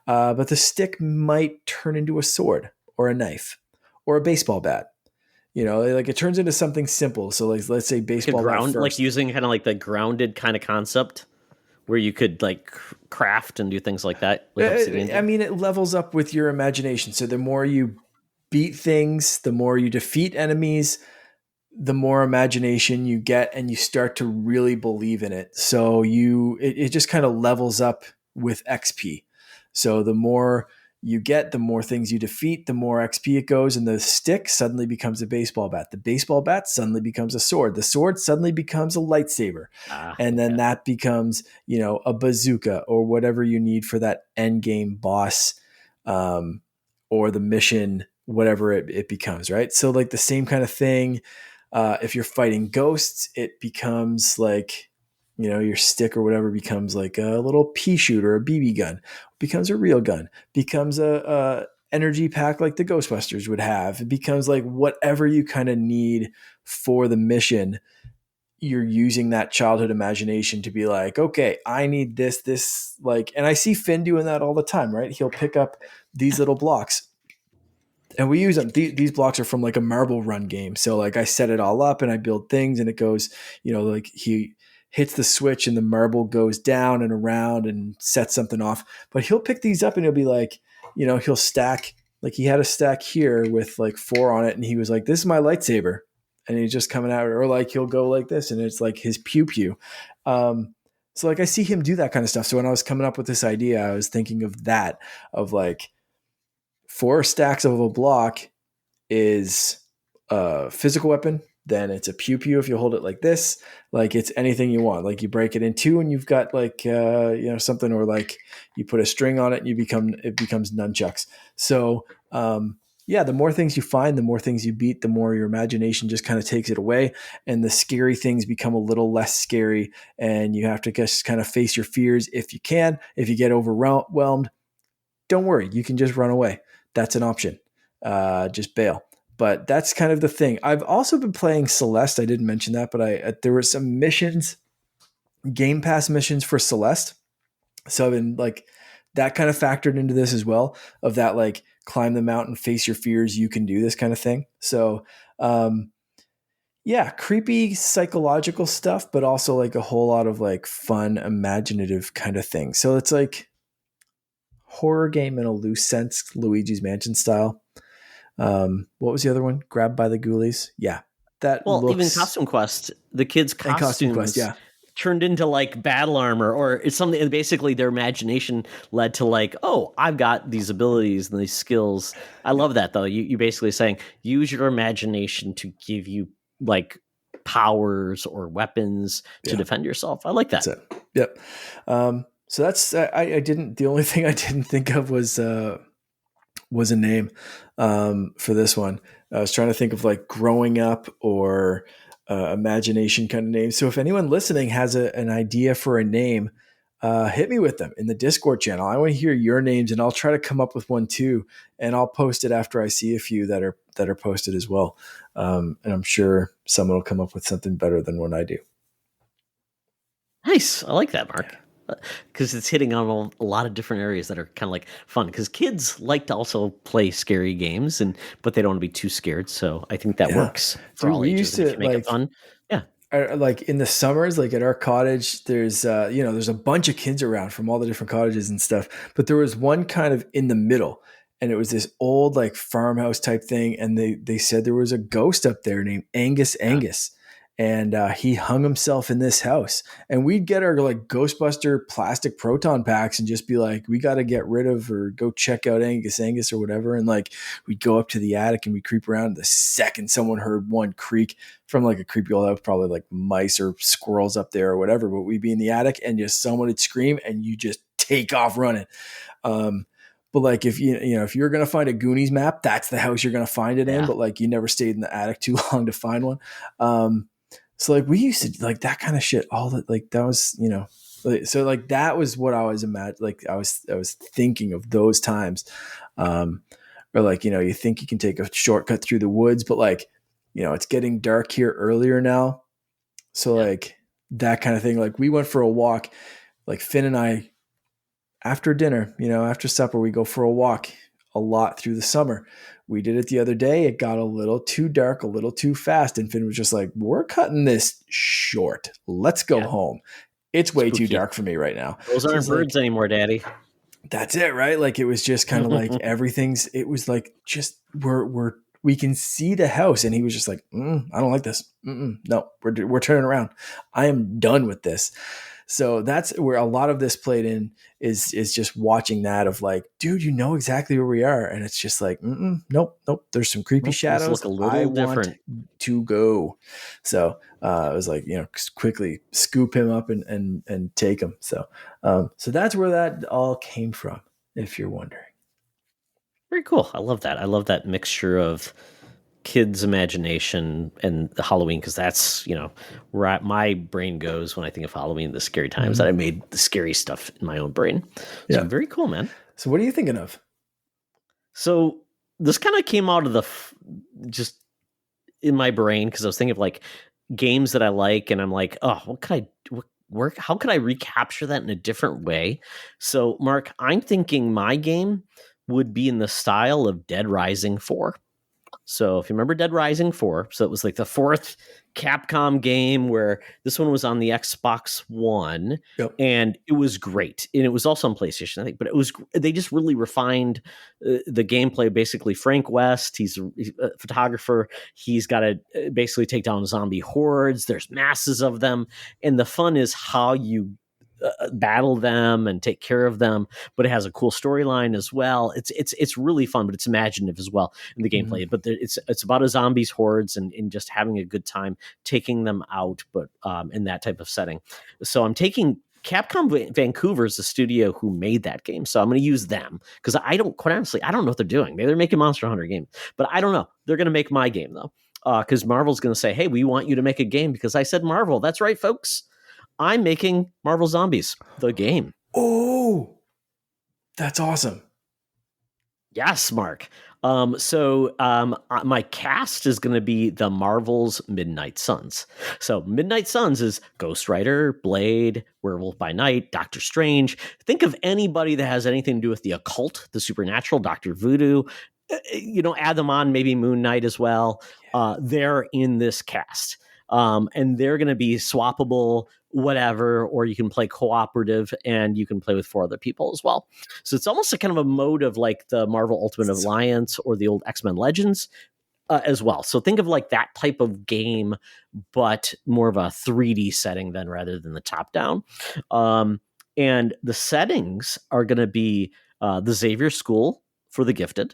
But the stick might turn into a sword or a knife or a baseball bat. Like it turns into something simple. So like let's say Like a baseball bat ground, like first. using kind of like the grounded kind of concept where you could like craft and do things like that, like Obsidian I did. mean, it levels up with your imagination. So the more you beat things, the more you defeat enemies, the more imagination you get and you start to really believe in it. So it just kind of levels up with XP. So the more you get, the more things you defeat, the more XP it goes, and the stick suddenly becomes a baseball bat. The baseball bat suddenly becomes a sword. The sword suddenly becomes a lightsaber. And then Okay. that becomes, a bazooka or whatever you need for that end game boss, or the mission, whatever it becomes, right? So like the same kind of thing. If you're fighting ghosts, it becomes like, your stick or whatever becomes like a little pea shooter, a BB gun, becomes a real gun, becomes a energy pack like the Ghostbusters would have. It becomes like whatever you kind of need for the mission. You're using that childhood imagination to be like, okay, I need this, like, and I see Finn doing that all the time, right? He'll pick up these little blocks and we use them. These blocks are from like a marble run game. So like I set it all up and I build things and it goes, like he hits the switch and the marble goes down and around and sets something off. But he'll pick these up and he'll be like, he'll stack, like he had a stack here with like 4 on it. And he was like, this is my lightsaber. And he's just coming out, or like he'll go like this and it's like his pew pew. So like I see him do that kind of stuff. So when I was coming up with this idea, I was thinking of that, of like 4 stacks of a block is a physical weapon. Then it's a pew pew if you hold it like this. Like it's anything you want. Like you break it in 2 and you've got like something, or like you put a string on it and it becomes nunchucks. So the more things you find, the more things you beat, the more your imagination just kind of takes it away, and the scary things become a little less scary, and you have to just kind of face your fears if you can. If you get overwhelmed, don't worry, you can just run away. That's an option. Just bail. But that's kind of the thing. I've also been playing Celeste. I didn't mention that, but there were some missions, Game Pass missions for Celeste. So I've been like, that kind of factored into this as well, of that like climb the mountain, face your fears, you can do this kind of thing. So creepy psychological stuff, but also like a whole lot of like fun, imaginative kind of thing. So it's like horror game in a loose sense, Luigi's Mansion style. What was the other one? Grabbed by the Ghoulies. Yeah, that Well, even looks. Costume Quest, the kids' And Costume Quest. costumes Yeah, turned into like battle armor, or it's something. And basically, their imagination led to like, oh, I've got these abilities and these skills. I love that though. You basically saying use your imagination to give you like powers or weapons to yeah, defend yourself. I like that's that. it. Yep. So that's I didn't. The only thing I didn't think of was a name for this one. I was trying to think of like growing up or imagination kind of name. So if anyone listening has an idea for a name, hit me with them in the Discord channel. I want to hear your names, and I'll try to come up with one too, and I'll post it after I see a few that are posted as well. And I'm sure someone will come up with something better than what I do. Nice. I like that, Mark. Because it's hitting on a lot of different areas that are kind of like fun. Because kids like to also play scary games, but they don't want to be too scared. So I think that Yeah, works for dude, all we ages. used And if to you make it like. fun, yeah. like in the summers, like at our cottage, there's there's a bunch of kids around from all the different cottages and stuff. But there was one kind of in the middle, and it was this old like farmhouse type thing. And they said there was a ghost up there named Yeah. Angus, and he hung himself in this house. And we'd get our like Ghostbuster plastic proton packs and just be like, we got to get rid of or go check out Angus or whatever. And like we'd go up to the attic and we'd creep around. The second someone heard one creak from like a creepy old house, probably like mice or squirrels up there or whatever, but we'd be in the attic and just someone would scream and you just take off running. But like if if you're gonna find a Goonies map, that's the house you're gonna find it in. Yeah. But like you never stayed in the attic too long to find one. So like we used to like that kind of shit. All that like that was so like that was what I was like I was thinking of those times, or like you think you can take a shortcut through the woods, but like it's getting dark here earlier now, so Yeah. like that kind of thing. Like we went for a walk, like Finn and I after dinner, after supper, we go for a walk a lot through the summer. We did it the other day. It got a little too dark, a little too fast. And Finn was just like, we're cutting this short. Let's go Yeah. home. It's way too Spooky. dark for me right now. Those aren't birds anymore, Daddy. That's it, right? Like it was just kind of like it was like just we can see the house. And he was just like, I don't like this. No, we're turning around. I am done with this. So that's where a lot of this played in is just watching that of like, dude, exactly where we are. And it's just like, nope. There's some creepy shadows. Look a little I different. want to go. So it was like, quickly scoop him up and take him. So that's where that all came from, if you're wondering. Very cool. I love that. I love that mixture of kids' imagination and the Halloween, because that's where my brain goes when I think of Halloween, the scary times that I made the scary stuff in my own brain. So very cool, man. So what are you thinking of? So this kind of came out of just in my brain, because I was thinking of like games that I like, and I'm like, oh, what could I work? How could I recapture that in a different way? So Mark, I'm thinking my game would be in the style of Dead Rising 4. So if you remember Dead Rising 4, so it was like the fourth Capcom game, where this one was on the Xbox One, and it was great. And it was also on PlayStation, I think, but they just really refined the gameplay. Basically, Frank West, he's a photographer. He's got to basically take down zombie hordes. There's masses of them. And the fun is how you battle them and take care of them, but it has a cool storyline as well. It's really fun, but it's imaginative as well in the gameplay. But it's about a zombies hordes and just having a good time taking them out, but in that type of setting. So I'm taking Capcom Vancouver is the studio who made that game, so I'm going to use them, because quite honestly, I don't know what they're doing. Maybe they're making Monster Hunter game, but I don't know. They're going to make my game though, because Marvel's going to say, hey, we want you to make a game because I said Marvel. That's right, folks. I'm making Marvel Zombies, the game. Oh, that's awesome. Yes, Mark. So my cast is going to be the Marvel's Midnight Suns. So Midnight Suns is Ghost Rider, Blade, Werewolf by Night, Doctor Strange. Think of anybody that has anything to do with the occult, the supernatural, Dr. Voodoo. Add them on, maybe Moon Knight as well. They're in this cast. And they're going to be swappable, whatever, or you can play cooperative and you can play with 4 other people as well. So it's almost a kind of a mode of like the Marvel Ultimate Alliance or the old X-Men Legends as well. So think of like that type of game, but more of a 3D setting then rather than the top down. And the settings are going to be the Xavier School for the Gifted.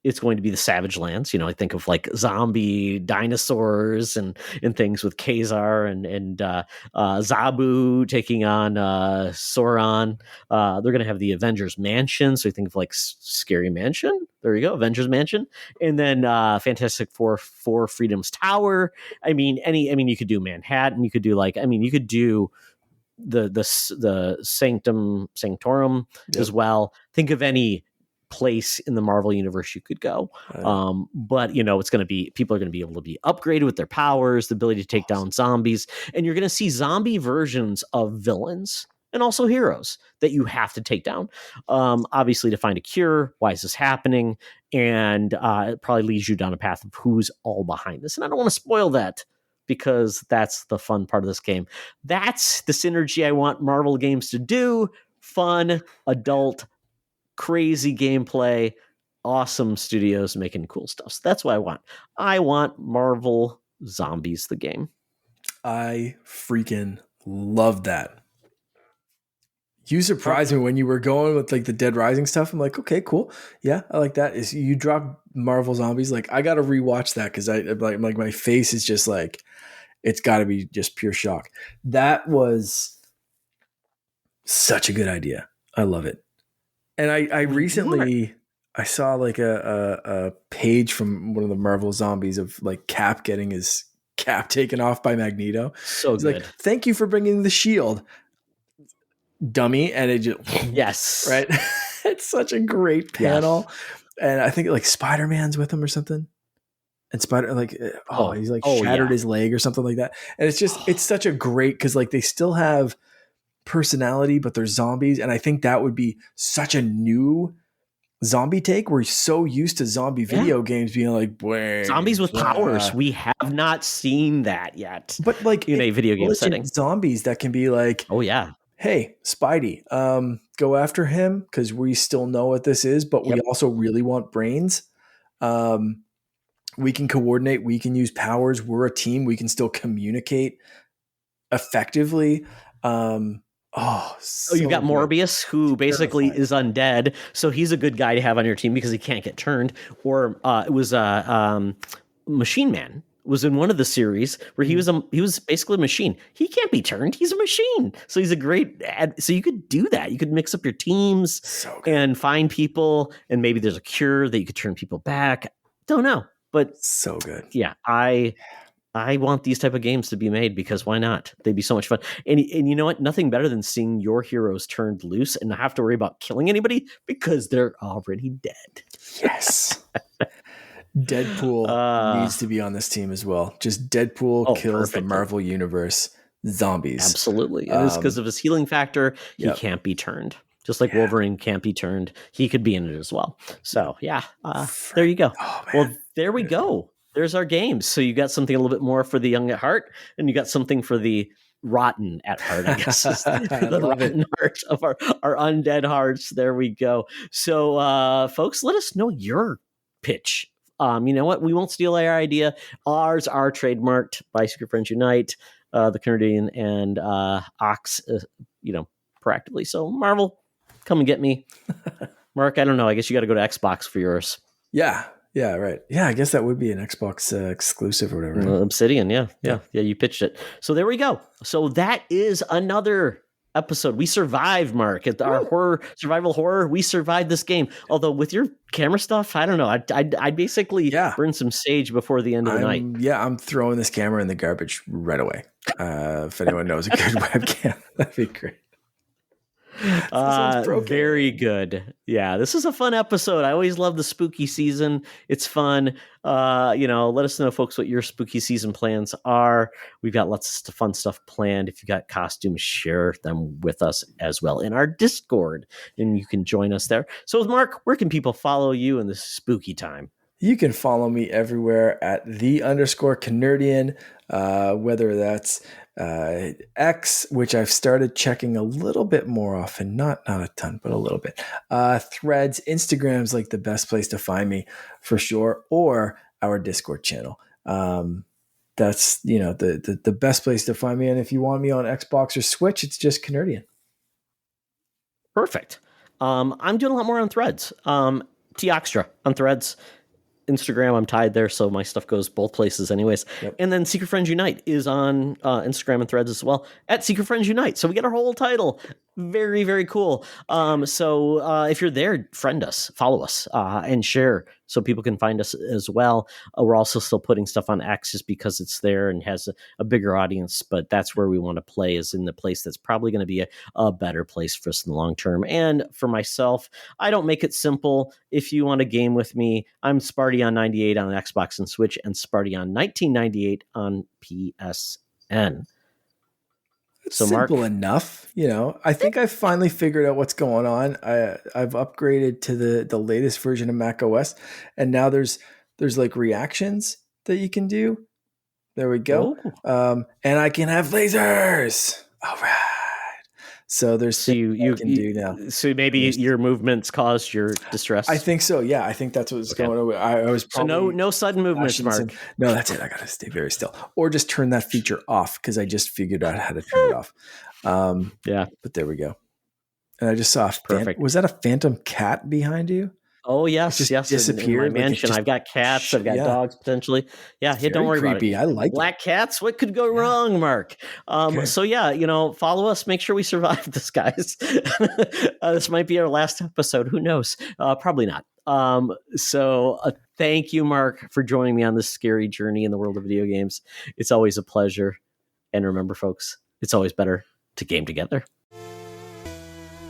It's going to be the Savage Lands. I think of like zombie dinosaurs and things with Kazar and Zabu taking on Sauron. They're going to have the Avengers Mansion. So you think of like Scary Mansion. There you go, Avengers Mansion. And then Fantastic Four Freedom's Tower. I mean, you could do Manhattan. You could do you could do the Sanctorum as well. Think of any place in the Marvel universe you could go. But it's going to be, people are going to be able to be upgraded with their powers, the ability to take down zombies, and you're going to see zombie versions of villains and also heroes that you have to take down. Obviously to find a cure. Why is this happening? And it probably leads you down a path of who's all behind this. And I don't want to spoil that because that's the fun part of this game. That's the synergy I want Marvel games to do. Fun, adult, crazy gameplay, awesome studios making cool stuff. So that's what I want. I want Marvel Zombies, the game. I freaking love that. You surprised me when you were going with like the Dead Rising stuff. I'm like, okay, cool. Yeah, I like that. Is you drop Marvel Zombies? Like, I got to rewatch that because I like my face is just like, it's got to be just pure shock. That was such a good idea. I love it. And I recently I saw like a page from one of the Marvel Zombies of like Cap getting his cap taken off by Magneto. So He's good. like, thank you for bringing the shield, dummy. And it just, yes. right. It's such a great panel. Yes. And I think like Spider-Man's with him or something. And Spider, like, he's like shattered his leg or something like that. And it's just, it's such a great, because like they still have personality, but they're zombies. And I think that would be such a new zombie take. We're so used to zombie video games being like zombies with powers. We have not seen that yet, but like in a video game setting. Zombies that can be like, oh yeah, hey, Spidey, go after him because we still know what this is, but we also really want brains. We can coordinate. We can use powers. We're a team. We can still communicate effectively. You got Morbius, who basically is undead, so he's a good guy to have on your team because he can't get turned. Or it was Machine Man was in one of the series where he was basically a machine. He can't be turned; he's a machine. So he's a great. So you could do that. You could mix up your teams and find people, and maybe there's a cure that you could turn people back. Don't know, but so good. Yeah, I want these type of games to be made because why not? They'd be so much fun. And you know what? Nothing better than seeing your heroes turned loose and not have to worry about killing anybody because they're already dead. Yes. Deadpool needs to be on this team as well. Just Deadpool kills the Marvel universe. Zombies. Absolutely. And it's because of his healing factor. He can't be turned. Just like Wolverine can't be turned. He could be in it as well. So there you go. Well, there we go. There's our games. So you got something a little bit more for the young at heart, and you got something for the rotten at heart, I guess. The rotten heart of our undead hearts. There we go. So folks, let us know your pitch. You know what? We won't steal our idea. Ours are trademarked by Secret Friends Unite, the Canadian, and Ox, proactively. So Marvel, come and get me. Mark, I don't know. I guess you got to go to Xbox for yours. Yeah, right. Yeah, I guess that would be an Xbox exclusive or whatever. Obsidian, yeah. You pitched it. So there we go. So that is another episode. We survived, Mark. At our survival horror, we survived this game. Although with your camera stuff, I don't know. I'd basically burn some sage before the end of the night. Yeah, I'm throwing this camera in the garbage right away. If anyone knows a good webcam, that'd be great. Very good. Yeah, this is a fun episode. I always love the spooky season. It's fun. Let us know, folks, what your spooky season plans are. We've got lots of fun stuff planned. If you got costumes, share them with us as well in our Discord, and you can join us there. So, Mark, where can people follow you in this spooky time? You can follow me everywhere at _Canardian, whether that's X, which I've started checking a little bit more often, not a ton, but a little bit. Threads, Instagram's like the best place to find me for sure, or our Discord channel. That's the best place to find me. And if you want me on Xbox or Switch, it's just Canardian. Perfect. I'm doing a lot more on Threads. T-Oxtra on Threads. Instagram, I'm tied there, so my stuff goes both places anyways. And then Secret Friends Unite is on Instagram and Threads as well, at Secret Friends Unite. So we get our whole title. Very, very cool. So if you're there, friend us, follow us, and share so people can find us as well. We're also still putting stuff on X just because it's there and has a bigger audience, but that's where we want to play, is in the place that's probably going to be a better place for us in the long term. And for myself, I don't make it simple. If you want to game with me, I'm Sparty on 98 on Xbox and Switch, and Sparty on 1998 on PSN. It's so simple enough. I think I finally figured out what's going on. I've upgraded to the latest version of Mac OS, and now there's like reactions that you can do. There we go. And I can have lasers. All right. So there's So things I can do now. So maybe your movements caused your distress. I think so. Yeah, I think that's what was going on. I was probably so no sudden movements, Mark. No, that's it. I gotta stay very still, or just turn that feature off because I just figured out how to turn it off. Yeah, but there we go. And I just saw perfect. Was that a phantom cat behind you? Oh yes, just yes. disappeared. In my mansion. I've got cats. I've got dogs potentially. Yeah, don't worry about it. I like black cats. What could go wrong, Mark? So yeah, follow us. Make sure we survive this, guys. This might be our last episode. Who knows? Probably not. So thank you, Mark, for joining me on this scary journey in the world of video games. It's always a pleasure. And remember, folks, it's always better to game together.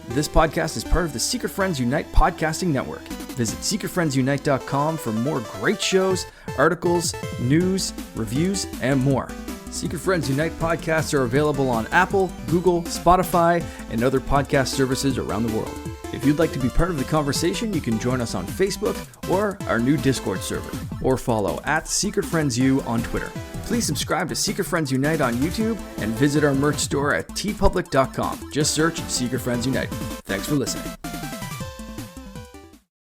This podcast is part of the Secret Friends Unite podcasting network. Visit secretfriendsunite.com for more great shows, articles, news, reviews, and more. Secret Friends Unite podcasts are available on Apple, Google, Spotify, and other podcast services around the world. If you'd like to be part of the conversation, you can join us on Facebook or our new Discord server, or follow @SecretFriendsU on Twitter. Please subscribe to Secret Friends Unite on YouTube and visit our merch store at tpublic.com. Just search Secret Friends Unite. Thanks for listening.